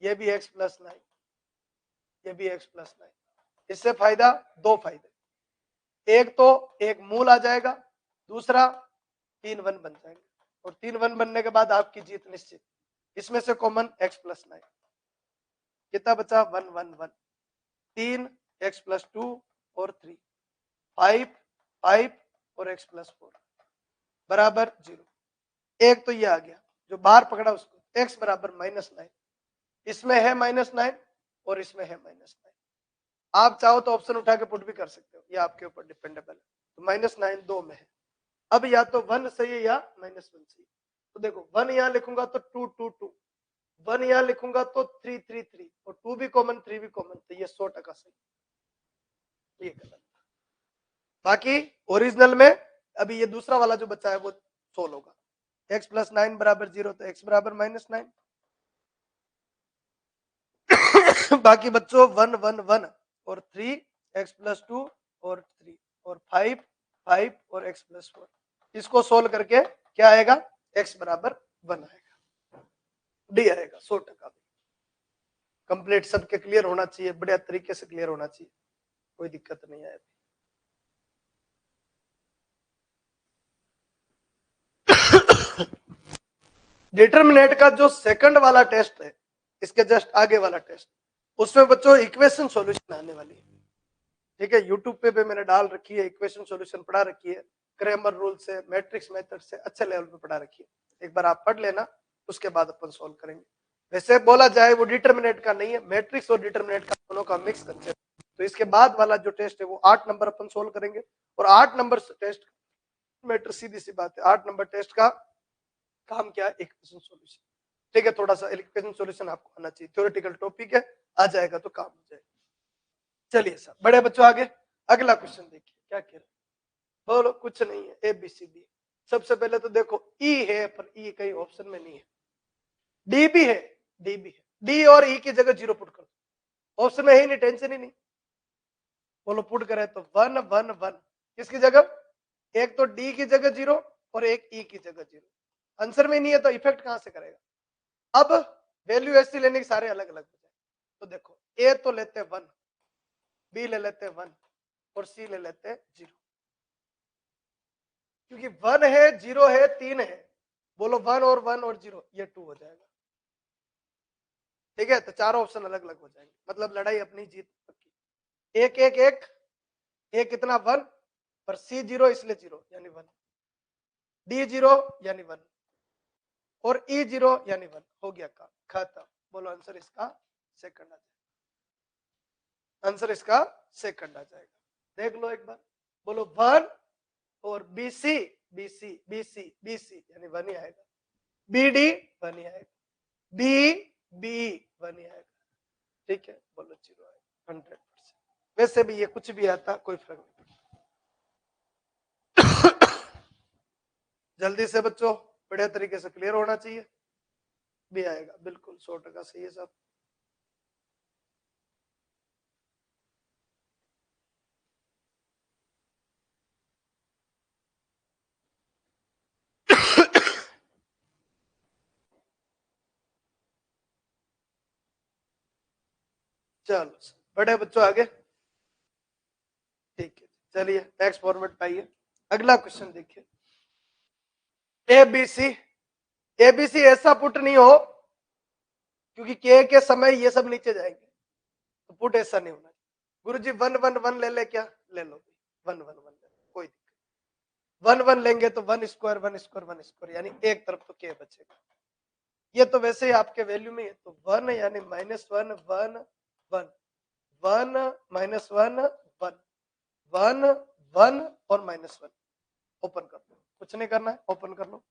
ये भी x प्लस 9, ये भी x प्लस 9। इससे फायदा, दो फायदे, एक तो एक मूल आ जाएगा, दूसरा 3 1 बन जाएंगे, और 3 1 बनने के बाद आपकी जीत निश्चित। इसमें से कॉमन x प्लस 9, कितना बचा 1 1 1, 3 x प्लस 2 और 3, 5 5 और x प्लस 4 बराबर 0। एक तो ये आ गया, जो बाहर पकड़ा उसको, x बराबर -9, इसमें है -9 और इसमें है -9। आप चाहो तो ऑप्शन उठा के पुट भी कर सकते हो, ये आपके ऊपर डिपेंडेबल है। तो -9 दो में है, अब या तो 1 सही है या -1 सही। तो देखो 1 यहां लिखूंगा तो 2 2 2, 1 यहां लिखूंगा तो 3 3 3, और 2 भी कॉमन 3 भी कॉमन, तो ये 100% सही, ये गलत। बाकी ओरिजिनल में अभी ये दूसरा वाला जो बचा है वो सोल्व होगा। x प्लस 9 बराबर 0, तो x बराबर -9। बाकी बच्चों 1 1 1 और 3 x प्लस 2 और 3 और 5 5 और x प्लस 4, इसको सोल्व करके क्या आएगा, x बराबर 1 आएगा, डी आएगा 100%। कंप्लीट सबके क्लियर होना चाहिए, बढ़िया तरीके से क्लियर होना चाहिए, कोई दिक्कत नहीं है। डिटरमिनेट का जो सेकंड वाला टेस्ट है, इसके जस्ट आगे वाला टेस्ट, उसमें बच्चों इक्वेशन सॉल्यूशन आने वाली है, ठीक है। यूट्यूब पे मैंने डाल रखी है, इक्वेशन सॉल्यूशन पढ़ा रखी है, क्रैमर रूल से, मैट्रिक्स मेथड से अच्छे लेवल पे पढ़ा रखी है। एक बार आप पढ़ लेना, उसके बाद अपन सॉल्व करेंगे। वैसे बोला जाए वो डिटरमिनेट का नहीं है, मैट्रिक्स और डिटरमिनेट का दोनों का मिक्स कंसेप्ट। तो इसके बाद वाला जो टेस्ट है वो 8 नंबर अपन सोल्व करेंगे, और 8 नंबर टेस्ट मैटर, सीधी सी बात है, 8 नंबर टेस्ट का काम क्या है, इक्वेशन सॉल्यूशन, ठीक है। थोड़ा सा इक्वेशन सॉल्यूशन आपको आना चाहिए, थ्योरेटिकल टॉपिक है, आ जाएगा तो काम हो जाएगा। चलिए सर, बड़े बच्चों आगे अगला क्वेश्चन देखिए क्या कह रहे हैं, बोलो। कुछ नहीं है, ए बी सी डी। सबसे पहले तो देखो ई है, पर ई कहीं ऑप्शन में नहीं है। डी भी है, डी भी है, डी और ई की जगह 0 पुट कर दो, ऑप्शन में है ही नहीं, टेंशन ही नहीं। बोलो पुट करें तो 1 1 1, किसकी जगह, एक तो डी की जगह 0 और एक ई की जगह 0। आंसर में नहीं है तो इफेक्ट कहां से करेगा। अब वैल्यू ऐसी लेने के सारे अलग अलग हो जाए। तो देखो ए तो लेते 1, बी ले लेते 1 और सी ले लेते 0, क्योंकि 1 है 0 है 3 है। बोलो 1 और 1 और 0, ये 2 हो जाएगा, ठीक है। तो चारों ऑप्शन अलग अलग हो जाएंगे, मतलब लड़ाई अपनी जीत पक्की। एक एक एक एक कितना 1, पर सी 0 इसलिए 0 यानी 1, डी 0 यानी 1 और ई 0 यानी 1, हो गया काम खत्म। बोलो आंसर इसका सेकंड आ जाएगा, आंसर इसका सेकंड आ जाएगा। देख लो एक बार, बोलो 1 और b c b c b c b c यानी 1 ही आएगा, बी डी 1 ही आएगा, बी बी 1 ही आएगा, ठीक है। बोलो 0 आएगा 100%। वैसे भी ये कुछ भी आता कोई फर्क नहीं पड़ता। जल्दी से बच्चों, बढ़िया तरीके से क्लियर होना चाहिए, भी आएगा बिल्कुल 100% सही है सब। चलो बड़े बच्चों आगे, ठीक है। चलिए नेक्स्ट फॉर्मेट पे आइए, अगला क्वेश्चन देखिए। एबीसी ऐसा पुट नहीं हो, क्योंकि के समय ये सब नीचे जाएंगे, तो पुट ऐसा नहीं होना। गुरुजी 1 1 1 ले ले, क्या ले लो 1 1 1 ले, कोई दिक्कत। 1 1 लेंगे तो 1 स्क्वायर 1 स्क्वायर 1 स्क्वायर, यानी एक तरफ तो के बचेगा। ये तो वैसे ही आपके वैल्यू में है, तो 1 यानी -1 1 1 1 -1 1 1 1 1 और -1 ओपन कर दो, कुछ नहीं करना है, ओपन कर लो,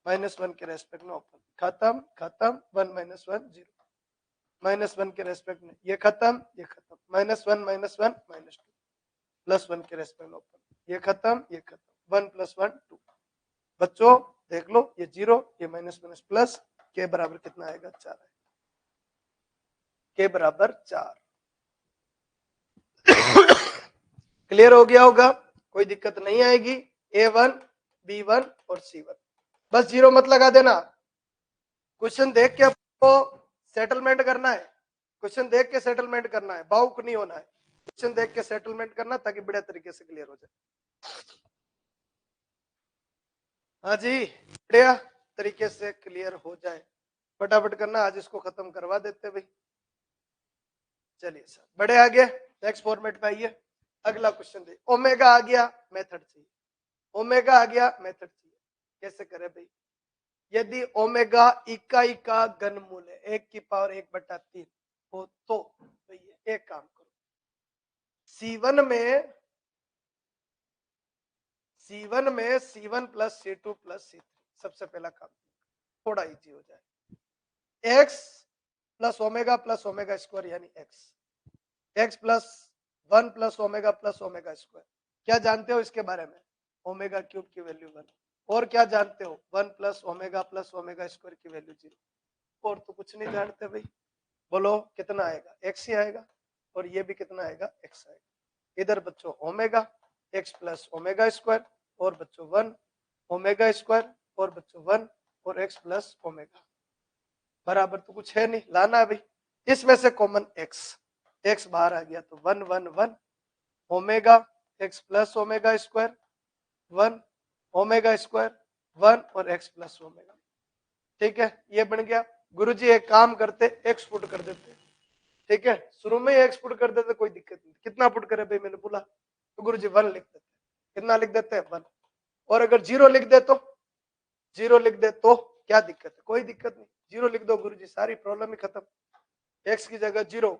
-1 के रेस्पेक्ट में ओपन, खत्म खत्म, 1 -1 0, -1 के रेस्पेक्ट में ये खत्म, ये खत्म, -1 -1 -2, +1 के रेस्पेक्ट में ओपन, ये खत्म, ये खत्म, 1 + 1 2। बच्चों देख लो, ये 0, ये माइनस माइनस प्लस, के बराबर कितना आएगा 4 है, के बराबर 4। क्लियर हो गया होगा, कोई दिक्कत नहीं आएगी। A1 B1 और C1, बस 0 मत लगा देना, क्वेश्चन देख के आपको सेटलमेंट करना है, क्वेश्चन देख के सेटलमेंट करना है, बाउक नहीं होना है, क्वेश्चन देख के सेटलमेंट करना ताकि बढ़िया तरीके से क्लियर हो जाए। हाँ जी, बढ़िया तरीके से क्लियर हो जाए, फटाफट करना, आज इसको खत्म करवा देते भाई। चलिए सर बड़े आगे नेक्स्ट फॉर्मेट पे आइए, अगला क्वेश्चन दे, ओमेगा आ गया, मेथड चाहिए, ओमेगा आ गया, मेथड चाहिए, कैसे करें भाई? यदि ओमेगा इकाई का घनमूल है 1 की पावर 1/3 हो तो भैया एक काम करो, C1 में C1 + C2 + C3, सबसे पहला काम थोड़ा इजी हो जाए, x + ओमेगा + ओमेगा स्क्वायर यानी x + 1 + ओमेगा + ओमेगा स्क्वायर, क्या जानते हो इसके बारे में? ओमेगा क्यूब की वैल्यू 1, और क्या जानते हो? 1 + ओमेगा + ओमेगा स्क्वायर की वैल्यू 0, और तो कुछ नहीं जानते भाई। बोलो कितना आएगा? x ही आएगा, और ये भी कितना आएगा? x आएगा। इधर बच्चों ओमेगा x + ओमेगा स्क्वायर, और बच्चों 1 ओमेगा स्क्वायर, और बच्चों 1 और x + ओमेगा, बराबर तो कुछ है नहीं, लाना है भाई। इसमें से कॉमन x बाहर आ गया तो 1 1 1 omega x + omega square 1 omega square 1 और x + ओमेगा, ठीक है, ये बन गया। गुरुजी एक काम करते, x पुट कर देते, ठीक है, शुरू में ही x पुट कर देते, कोई दिक्कत नहीं। कितना पुट करे भाई? मैंने बोला तो गुरुजी 1 लिख देते, कितना लिख देते हैं? 1। और अगर 0 लिख दे तो, 0 लिख दे तो क्या दिक्कत है? कोई दिक्कत नहीं, 0 लिख दो गुरुजी, सारी प्रॉब्लम ही खत्म। x की जगह 0,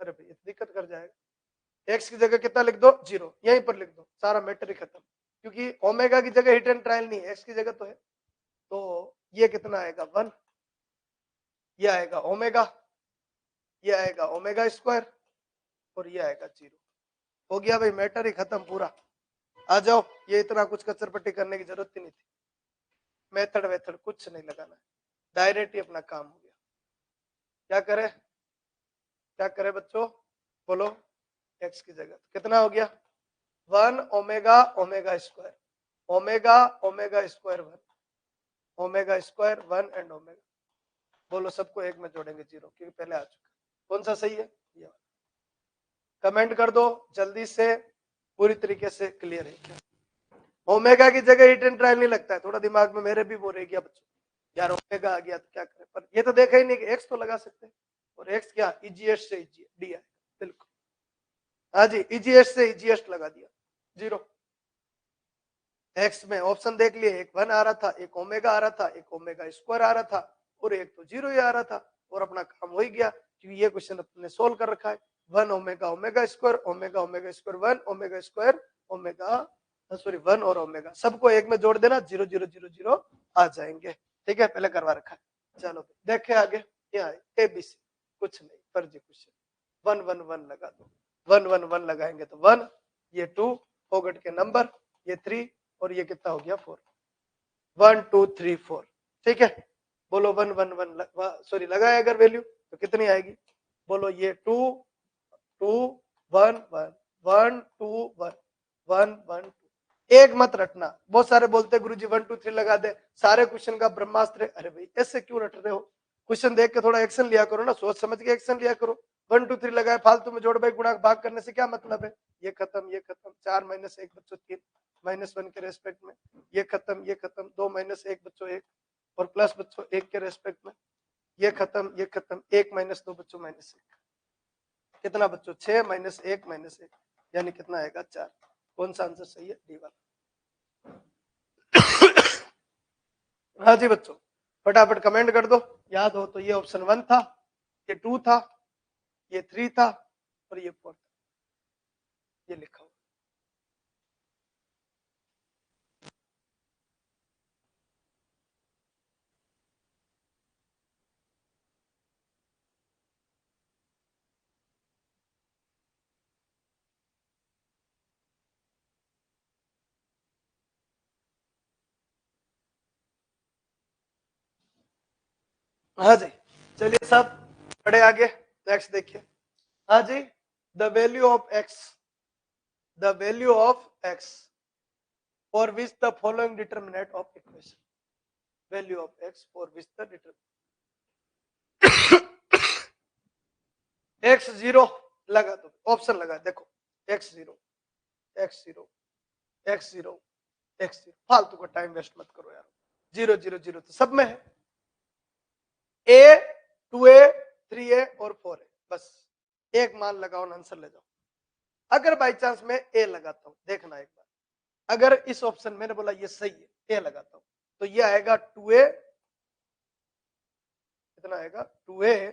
अरे भाई दिक्कत कर जाएगा, x की जगह कितना लिख दो? 0, यहीं पर लिख दो, सारा मैटर ही खत्म, क्योंकि ओमेगा की जगह हिट एंड ट्रायल नहीं है, x की जगह तो है। तो ये कितना आएगा? 1, ये आएगा ओमेगा, ये आएगा ओमेगा स्क्वायर, और ये आएगा 0। हो गया भाई, मैटर ही खत्म पूरा। आ जाओ, ये इतना कुछ कचर पट्टी करने की जरूरत ही नहीं थी, मेथड वेथड कुछ नहीं लगाना, डायरेक्ट ही अपना काम हो गया। क्या करे, क्या करे बच्चों? बोलो, x की जगह कितना हो गया? 1 omega omega square, omega omega square 1, omega square 1 and omega. बोलो सबको एक में जोड़ेंगे 0, क्योंकि पहले आ चुका। कौन सा सही है? ये कमेंट कर दो जल्दी से, पूरी तरीके से क्लियर है क्या? ओमेगा की जगह हिट एंड ट्रायल नहीं लगता है, थोड़ा दिमाग में मेरे भी वो रह गया बच्चों, यार ओमेगा आ गया तो क्या करें, पर ये तो देखा ही नहीं कि एक्स तो लगा सकते हैं, और एक्स क्या इजीएस्ट से डी है, बिल्कुल हाँ जी, इजीएस्ट से इजीएस्ट लगा दिया 0। एक्स में ऑप्शन देख लिए, एक 1 आ रहा था, एक ओमेगा आ रहा था, एक ओमेगा स्क्वायर आ रहा था, और एक तो 0 ही आ रहा था, और अपना काम हो ही गया, क्योंकि ये क्वेश्चन अपने सोल्व कर रखा है। 1 omega omega square, omega omega square 1 omega square omega, sorry 1 और ओमेगा, सबको एक में जोड़ देना, 0 0 0 0 आ जाएंगे, ठीक है, पहले करवा रखा है। चलो देखे आगे, यहाँ ABC, कुछ नहीं, फर्जी क्वेश्चन, 1 1 1 लगा दो, 1 1 1 लगाएंगे तो 1, ये 2 फोगट के नंबर, ये 3, और ये कितना हो गया 4, 1 2 3 4, ठीक है। बोलो 1 1 1 सॉरी लगाए अगर वैल्यू तो कितनी आएगी? बोलो ये 2 2 1 1 1 2 1 1 1 2, एक मत रटना, बहुत सारे बोलते हैं गुरुजी 1 2 3 लगा दे, सारे क्वेश्चन का ब्रह्मास्त्र। अरे भाई ऐसे क्यों रट रहे हो? क्वेश्चन देख के थोड़ा एक्शन लिया करो ना, सोच समझ के एक्शन लिया करो। 1 2 3 लगाए फालतू में जोड़ भाई गुणा भाग करने से क्या मतलब है? ये खत्म, ये खत्म, 4 - 1 बच्चों 3 -1 के रेस्पेक्ट में, ये खत्म, ये खत्म, 2 - 1 बच्चों 1, और प्लस बच्चों 1 के रेस्पेक्ट में, ये खत्म, ये खत्म, 1 - 2 बच्चों -1, कितना बच्चों? 6 - 1 - 1, यानी कितना आएगा? 4। कौन सा आंसर सही है? डी वाला। हाँ जी बच्चों, फटाफट कमेंट कर दो, याद हो तो। ये ऑप्शन 1 था, ये 2 था, ये 3 था, और ये 4 था, ये लिखा हुआ। हाँ जी, चलिए सब पढ़े आगे। नेक्स्ट देखिए। हाँ जी, the value of X, the value of X for which the following determinant of equation, value of X for which the determinant X zero लगा दो, ऑप्शन लगा, देखो X zero, X zero, X zero, X zero, फालतू का time waste मत करो यार। Zero zero zero तो सब में है, ए, 2a, 3a और 4a, बस एक मान लगाओ, आंसर ले जाओ। अगर बाई चांस मैं ए लगाता हूं, देखना एक बार, अगर इस ऑप्शन मैंने बोला ये सही है, ए लगाता हूं, तो ये आएगा 2a, कितना आएगा 2a,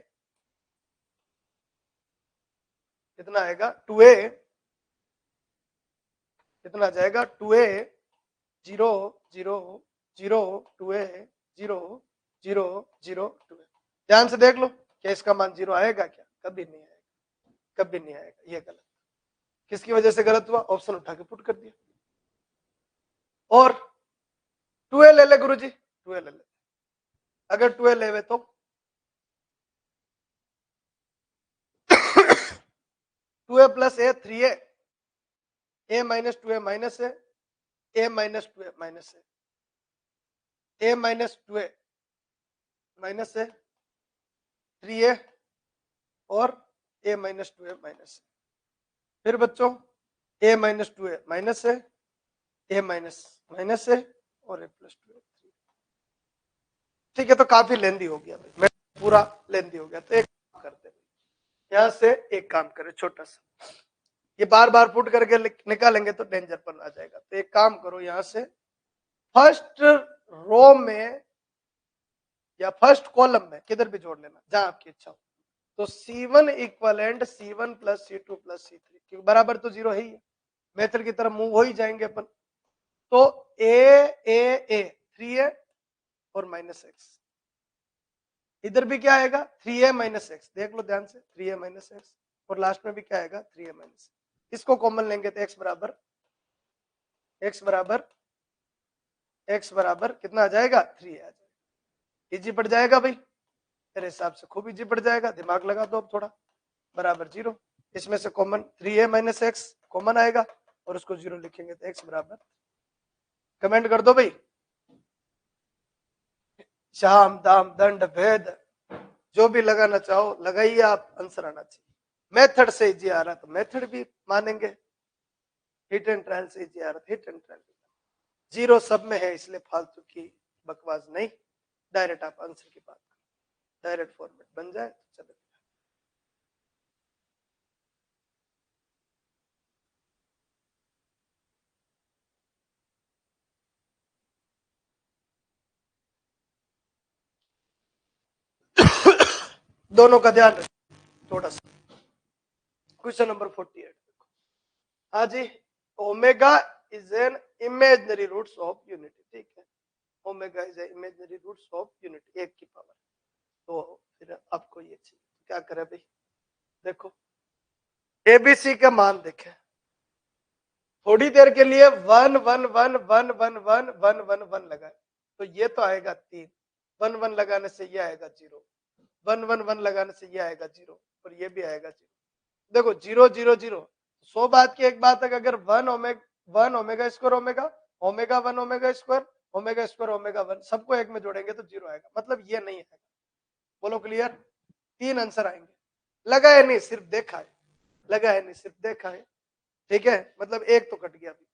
कितना आएगा 2a, कितना जाएगा 2a, 0 0 0 2a 0 0 0 2a। ध्यान से देख लो, क्या इसका मान 0 आएगा? क्या कभी नहीं आएगा, कभी नहीं आएगा, ये गलत। किसकी वजह से गलत हुआ? ऑप्शन उठा के पुट कर दिया। और 2a ले ले गुरुजी, 2a ले ले, अगर 2a लेवे तो 2a plus A 3a, a minus 2a minus है, a माइनस 2a माइनस है, a माइनस 2a माइनस है 3a और a माइनस 2a माइनस है। फिर बच्चों a माइनस 2a माइनस है, a माइनस माइनस है और a प्लस 2a। ठीक है, तो काफी लेंदी हो गया भाई, मैं पूरा लेंदी हो गया, तो एक काम करते हैं, यहां से एक काम करें छोटा सा, ये बार बार पुट करके निकालेंगे तो डेंजर पर आ जाएगा। तो एक काम करो, यहां से फर्स्ट रो में या फर्स्ट कॉलम में किधर भी जोड़ लेना जहां आपकी इच्छा हो। तो C1 equivalent C1 plus C2 plus C3, क्योंकि बराबर तो 0 है ही है, मेथड की तरफ मूव हो ही जाएंगे अपन। तो ए 3a और माइनस एक्स, इधर भी क्या आएगा 3a माइनस एक्स, देख लो ध्यान से 3a माइनस एक्स, और लास्ट में भी क्या आएगा 3a माइनस। इसको कॉमन लेंगे तो x बराबर कितना आ जाएगा 3a आ जाएगा। इजी पड़ जाएगा भाई, मेरे हिसाब से खूब इजी पड़ जाएगा, दिमाग लगा दो अब थोड़ा। बराबर 0, इसमें से common 3a minus x common आएगा और उसको 0 लिखेंगे तो x बराबर, कमेंट कर दो भाई। शाम दाम दंड भेद जो भी लगाना चाहो लगाइए आप, आंसर आना चाहिए। मेथड से इजी आ रहा तो मेथड भी मानेंगे, हिट एंड ट्रायल से इजी आ रहा, हिट एंड ट्रायल। 0 सब में है, इसलिए फालतू की बकवास नहीं, डायरेक्ट आप आंसर की बात करो, डायरेक्ट फॉर्मेट बन जाए तो चलो। दोनों का ध्यान रखिए थोड़ा सा। क्वेश्चन नंबर 48, हाँ जी, omega is an imaginary roots of unity, ठीक है, omega is an imaginary roots of unity, एक की पावर। तो फिर आपको ये चाहिए, क्या करे भाई, देखो एबीसी का मान देखें, थोड़ी देर के लिए 1 1 1 1 1 1 1 1 1 लगाए तो ये तो आएगा 3, 1 1 लगाने से ये आएगा 0, 1 1 1 लगाने से ये आएगा 0 और ये भी आएगा 0। देखो 0 0 0, 100 बात की एक बात है, अगर 1 omega square omega omega 1 omega square omega 1 सबको एक में जोड़ेंगे तो 0 आएगा, मतलब ये नहीं आएगा। बोलो क्लियर, 3 आंसर आएंगे, लगा है नहीं सिर्फ देखा है, लगा है नहीं सिर्फ देखा है, ठीक है, मतलब एक तो कट गया अभी,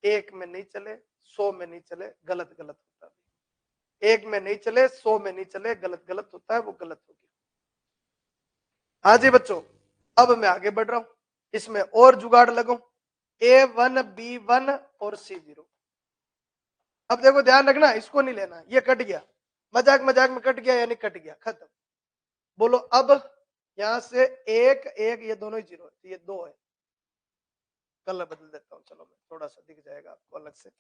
एक में नहीं चले 100 में नहीं चले, गलत गलत होता है, एक में नहीं चले 100 में नहीं चले, गलत गलत होता है, वो गलत हो गया। हाँ जी बच्चों, अब मैं आगे बढ़ रहा हूं, इसमें और जुगाड़ लगाऊं, A1 B1 और C0। अब देखो ध्यान रखना, इसको नहीं लेना, ये कट गया, मजाक मजाक में कट गया, यानी कट गया, खत्म। बोलो अब यहां से एक एक, ये दोनों ही 0 है, तो ये 2 है, कलर बदल देता हूं, चलो मैं थोड़ा सा दिख जाएगा आपको अलग से।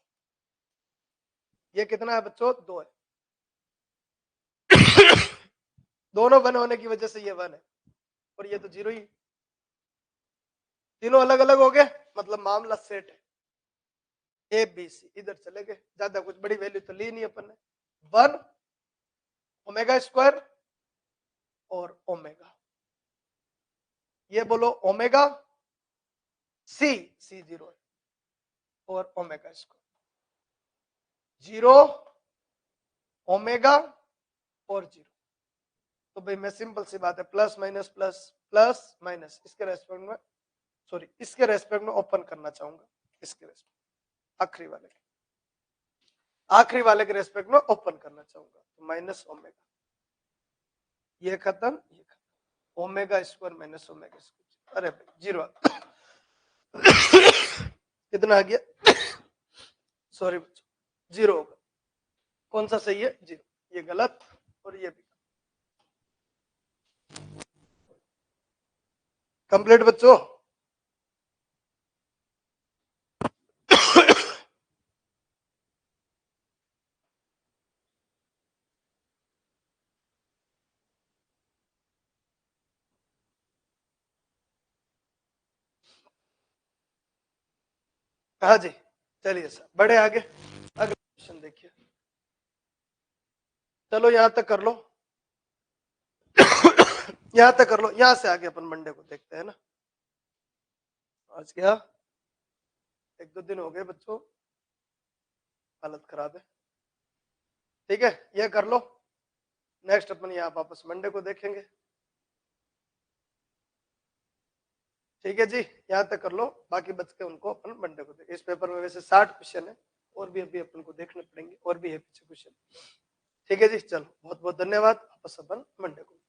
ये कितना है बच्चों 2 है, दोनों 1 होने की वजह से ये 1 है और ये तो 0 ही, तीनों अलग अलग हो गए, मतलब मामला सेट है। ए बी सी इधर चले गए, ज्यादा कुछ बड़ी वैल्यू तो ली नहीं अपन ने, 1 ओमेगा स्क्वायर और ओमेगा, ये बोलो ओमेगा सी, सी 0 है, और ओमेगा स्क्वायर 0 ओमेगा और 0। तो भाई मैं सिंपल सी बात है, plus minus plus plus minus, इसके रेस्पेक्ट में, सॉरी इसके रेस्पेक्ट में ओपन करना चाहूंगा, इसके रेस्पेक्ट आखिरी वाले के रेस्पेक्ट में ओपन करना चाहूंगा, तो माइनस ओमेगा, ये खत्म, omega square minus omega square, अरे भाई 0 कितना आ गया, सॉरी बच्चों 0 होगा, कौन सा सही है, 0, ये गलत और ये भी कंप्लीट बच्चों। हाँ जी, चलिए सर बड़े आगे, अगला क्वेश्चन देखिए, चलो यहां तक कर लो यहां तक कर लो, यहां से आगे अपन मंडे को देखते हैं ना। आज क्या 1-2 दिन हो गए बच्चों, हालत खराब है, ठीक है, ये कर लो, नेक्स्ट अपन यहाँ वापस मंडे को देखेंगे, ठीक है जी, यहाँ तक कर लो, बाकी बच के उनको अपन मंडे को देखें। इस पेपर में वैसे 60 क्वेश्चन है, और भी अभी अपन को देखने पड़ेंगे, और भी है पीछे क्वेश्चन, ठीक है जी, चलो बहुत बहुत धन्यवाद, वापस अपन मंडे को।